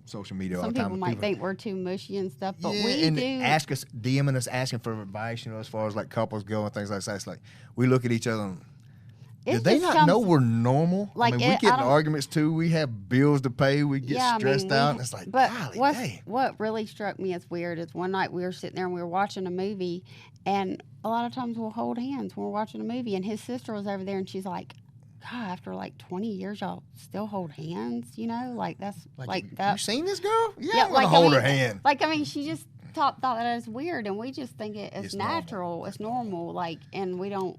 social media all Some the time. people might think we're too mushy and stuff, but yeah, we and do. ask us, DMing us, asking for advice, as far as like couples go and things like that. It's like we look at each other and do It they just not know comes- we're normal? Like, I mean, it- we I get in don't- arguments too. We have bills to pay. We get Yeah, I mean, stressed out. And it's like, but golly, dang. what really struck me as weird is one night we were sitting there and we were watching a movie, and a lot of times we'll hold hands when we're watching a movie, and his sister was over there and she's like, God, after like 20 years, y'all still hold hands, like that's like you, that. You seen this girl? Yeah, Yeah, I'm gonna hold her hand. She just thought that was weird, and we just think it's It's normal. natural, it's normal, and we don't,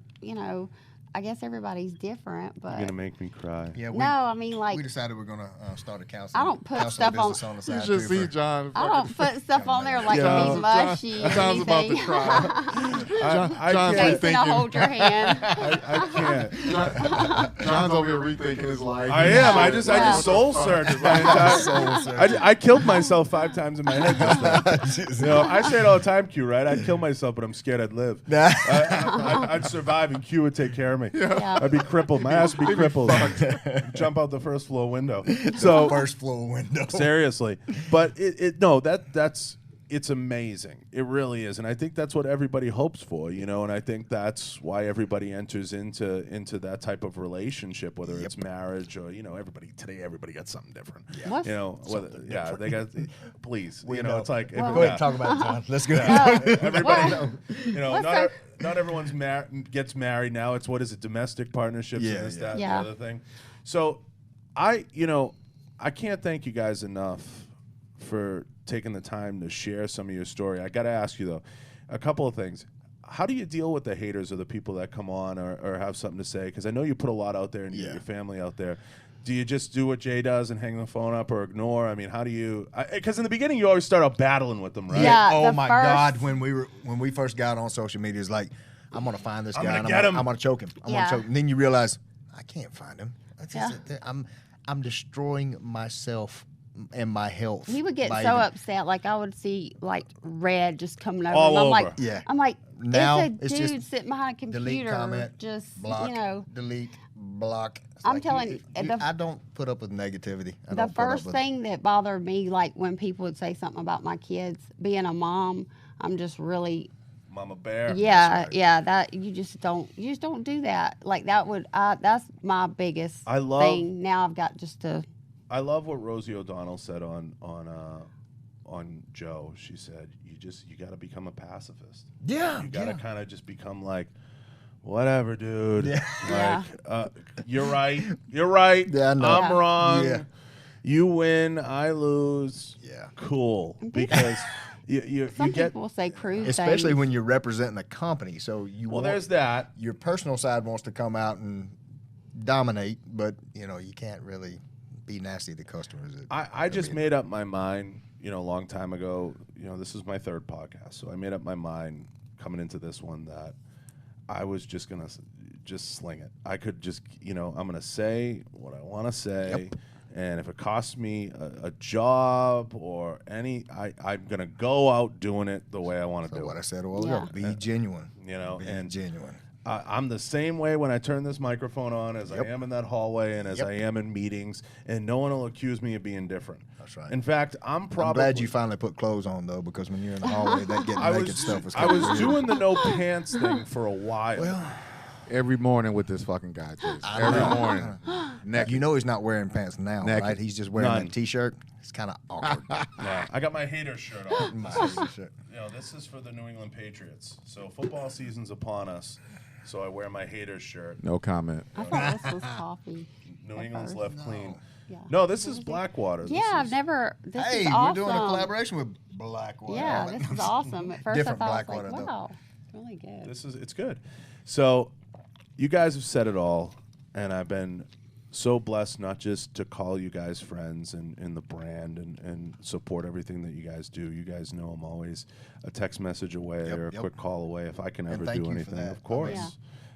I guess everybody's different, but You're gonna make me cry. Yeah, no, I mean like we decided we're gonna start a counseling. I don't put counseling stuff on- business on the You side should too see for- John. I don't put stuff on there like Yeah. to be mushy or John's about to anything. cry. I John's can't. Jason will hold your hand. I can't. John's over here rethinking his life. I am. I just soul searched. I killed myself 5 times in my head just then. You know, I say it all the time, Q, right? I'd kill myself, but I'm scared I'd live. I'd survive and Q would take care of me. Yeah. I'd be crippled. My ass would be crippled. Jump out the first floor window. So First floor window. seriously, but it's amazing. It really is, and I think that's what everybody hopes for, you know. And I think that's why everybody enters into that type of relationship, whether it's marriage or everybody got something different. What's- You know, they got. Please, it's like Go ahead and talk about it, John. Let's go. everybody. What's that? Not everyone's gets married now. It's what is it? Domestic partnerships Yeah, and this, yeah. that, and Yeah. the other thing. So, I can't thank you guys enough for taking the time to share some of your story. I got to ask you though, a couple of things. How do you deal with the haters or the people that come on or have something to say? Because I know you put a lot out there and you get your family out there. Do you just do what Jay does and hang the phone up or ignore? I mean, how do you? Because in the beginning you always start out battling with them, right? Yeah. Oh the my first- God! When we first got on social media, it's like I'm gonna find this I'm guy. gonna and get him. I'm gonna choke him. I'm Yeah. gonna choke him. And then you realize I can't find him. Yeah. I'm destroying myself and my health. He would get by so even- upset. Like I would see like red just coming over All him. I'm over. like, Yeah. I'm like, Now, it's it's a dude just sitting behind a delete computer, comment, just block, delete, block. It's I'm telling you, I don't put up with negativity. I the don't put up first with- thing that bothered me, like when people would say something about my kids, being a mom, I'm just really, Mama Bear. yeah, that you just don't do that. Like that that's my biggest I love- thing. Now I've got just to. I love what Rosie O'Donnell said on Joe. She said, you got to become a pacifist. Yeah, You got to yeah. kind of just become like, whatever, dude. Yeah. Like, you're right. You're right. Yeah, I know. I'm Yeah. wrong. Yeah. You win. I lose. Yeah. Cool. Because you Some get. people say cruise Especially things. when you're representing a company, so you Well, want, there's that. your personal side wants to come out and dominate, but you can't really be nasty to customers. I just made up my mind, a long time ago. This is my 3rd podcast, so I made up my mind coming into this one that I was just gonna just sling it. I could just, I'm gonna say what I want to say, and if it costs me a job or I'm gonna go out doing it the way I want to So do what I it. said a while ago, be genuine. Be and genuine. I'm the same way when I turn this microphone on as I am in that hallway and as I am in meetings, and no one will accuse me of being different. That's right. In fact, I'm probably. I'm glad you finally put clothes on though, because when you're in the hallway, that getting naked stuff was. I was doing the no pants thing for a while. Well, Every morning with this fucking guy, Jason. Every morning. Naked. you know he's not wearing pants now, Naked. right? He's just wearing None. that T-shirt. It's kind of awkward. Yeah, I got my hater shirt on. My T-shirt. This is for the New England Patriots. So football season's upon us. So I wear my hater shirt. No comment. I thought this was coffee. New at England's first. left clean. Yeah. No, this is Blackwater. Yeah, I've never. This Hey, is we're awesome. doing a collaboration with Blackwater. Yeah, this is awesome. At first, Different I thought Blackwater, I was like, though. wow, it's really good. It's good. So you guys have said it all, and I've been so blessed not just to call you guys friends and the brand and support everything that you guys do. You guys know I'm always a text message away or a quick call away if I can ever thank do you for anything. that. Of course. Yeah.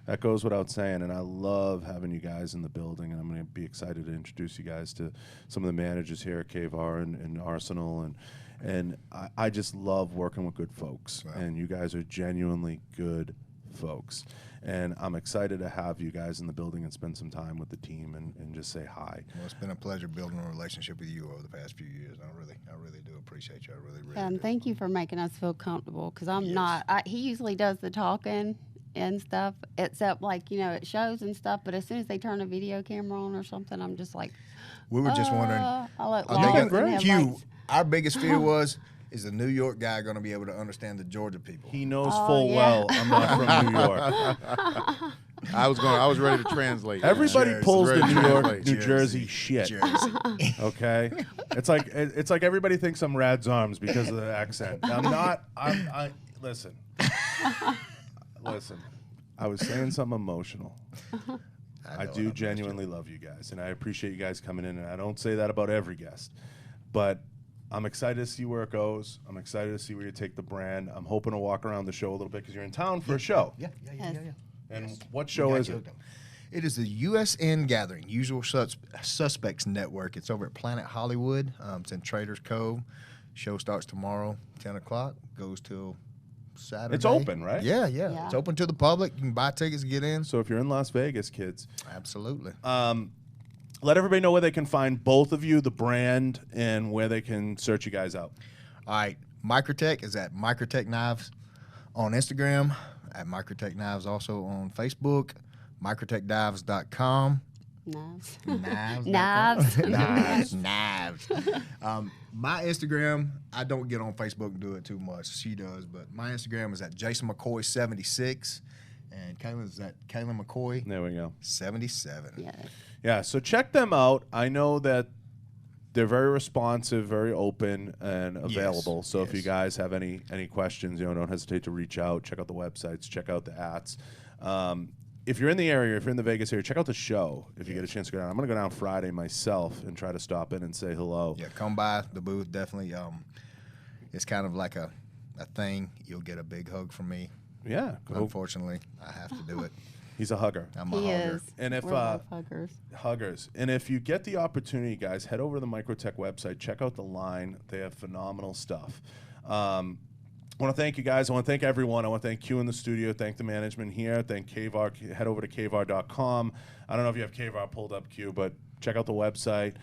That goes without saying, and I love having you guys in the building, and I'm going to be excited to introduce you guys to some of the managers here at KVAR and Arsenal, and I just love working with good folks, and you guys are genuinely good folks, and I'm excited to have you guys in the building and spend some time with the team and just say hi. Well, it's been a pleasure building a relationship with you over the past few years. I really do appreciate you. I really do. And thank you for making us feel comfortable because I'm not. He usually does the talking and stuff, except like it shows and stuff. But as soon as they turn a video camera on or something, I'm just like, We were just wondering. I look Are lost they in gonna, headlights. Q, our biggest fear was, is the New York guy going to be able to understand the Georgia people? He knows Oh, full yeah. well I'm not from New York. I was ready to translate. Everybody Jersey. pulls the Ready to New York, translate. New Jersey shit. Jersey. Okay, it's like everybody thinks I'm Rad's Arms because of the accent. I'm not. I listen. I was saying something emotional. I know do what genuinely love you guys, and I appreciate you guys coming in, and I don't say that about every guest. But I'm excited to see where it goes. I'm excited to see where you take the brand. I'm hoping to walk around the show a little bit because you're in town for a show. Yeah. And what show is it? It is the USN Gathering, Usual Suspects Network. It's over at Planet Hollywood. It's in Traders Cove. Show starts tomorrow, 10 o'clock, goes till Saturday. It's open, right? Yeah. It's open to the public. You can buy tickets, get in. So if you're in Las Vegas, kids. Absolutely. Let everybody know where they can find both of you, the brand, and where they can search you guys out. All right. Microtech is at Microtech Knives on Instagram, at Microtech Knives also on Facebook, microtechdives.com. Knives. Knives. My Instagram, I don't get on Facebook and do it too much. She does, but my Instagram is at Jason McCoy 76, and Kaylin's at Kaylin McCoy There we go. 77. Yeah. Yeah, so check them out. I know that they're very responsive, very open, and available. So if you guys have any questions, don't hesitate to reach out. Check out the websites. Check out the ats. If you're in the area, if you're in the Vegas area, check out the show if you get a chance to go down. I'm going to go down Friday myself and try to stop in and say hello. Yeah, come by the booth, definitely. It's kind of like a thing. You'll get a big hug from me. Yeah. Unfortunately, I have to do it. He's a hugger. I'm a He hugger. is. And if We're both huggers. Huggers. And if you get the opportunity, guys, head over to the Microtech website. Check out the line. They have phenomenal stuff. I want to thank you guys. I want to thank everyone. I want to thank Q in the studio. Thank the management here. Thank KVAR. Head over to kvar.com. I don't know if you have KVAR pulled up, Q, but check out the website.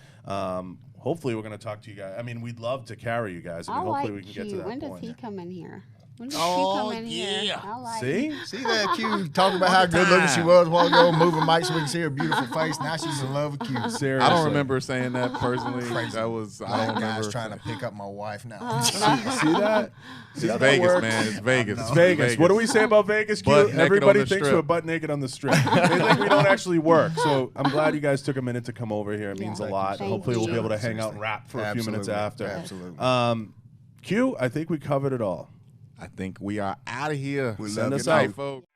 Hopefully, we're going to talk to you guys. I mean, we'd love to carry you guys. I mean, hopefully, we can get to that When point. does he come in here? When does he come in here? I like See? See that Q talking about how good looking she was a while ago, moving mic so we can see her beautiful face. Now she's in love with Q. Seriously. I don't remember saying that personally. Crazy. That was I Black don't guy's remember. trying to pick up my wife now. See that? See It's how that Vegas, works? man. It's Vegas. It's Vegas. What do we say about Vegas, Q? Butt naked Everybody on the thinks strip. we're butt naked on the strip. They think we don't actually work. So I'm glad you guys took a minute to come over here. It means a Thank lot. you. Hopefully, we'll Thank be able to you. hang out and rap for a few minutes after. Absolutely. Q, I think we covered it all. I think we are out of here. Send us Good night, out. folks.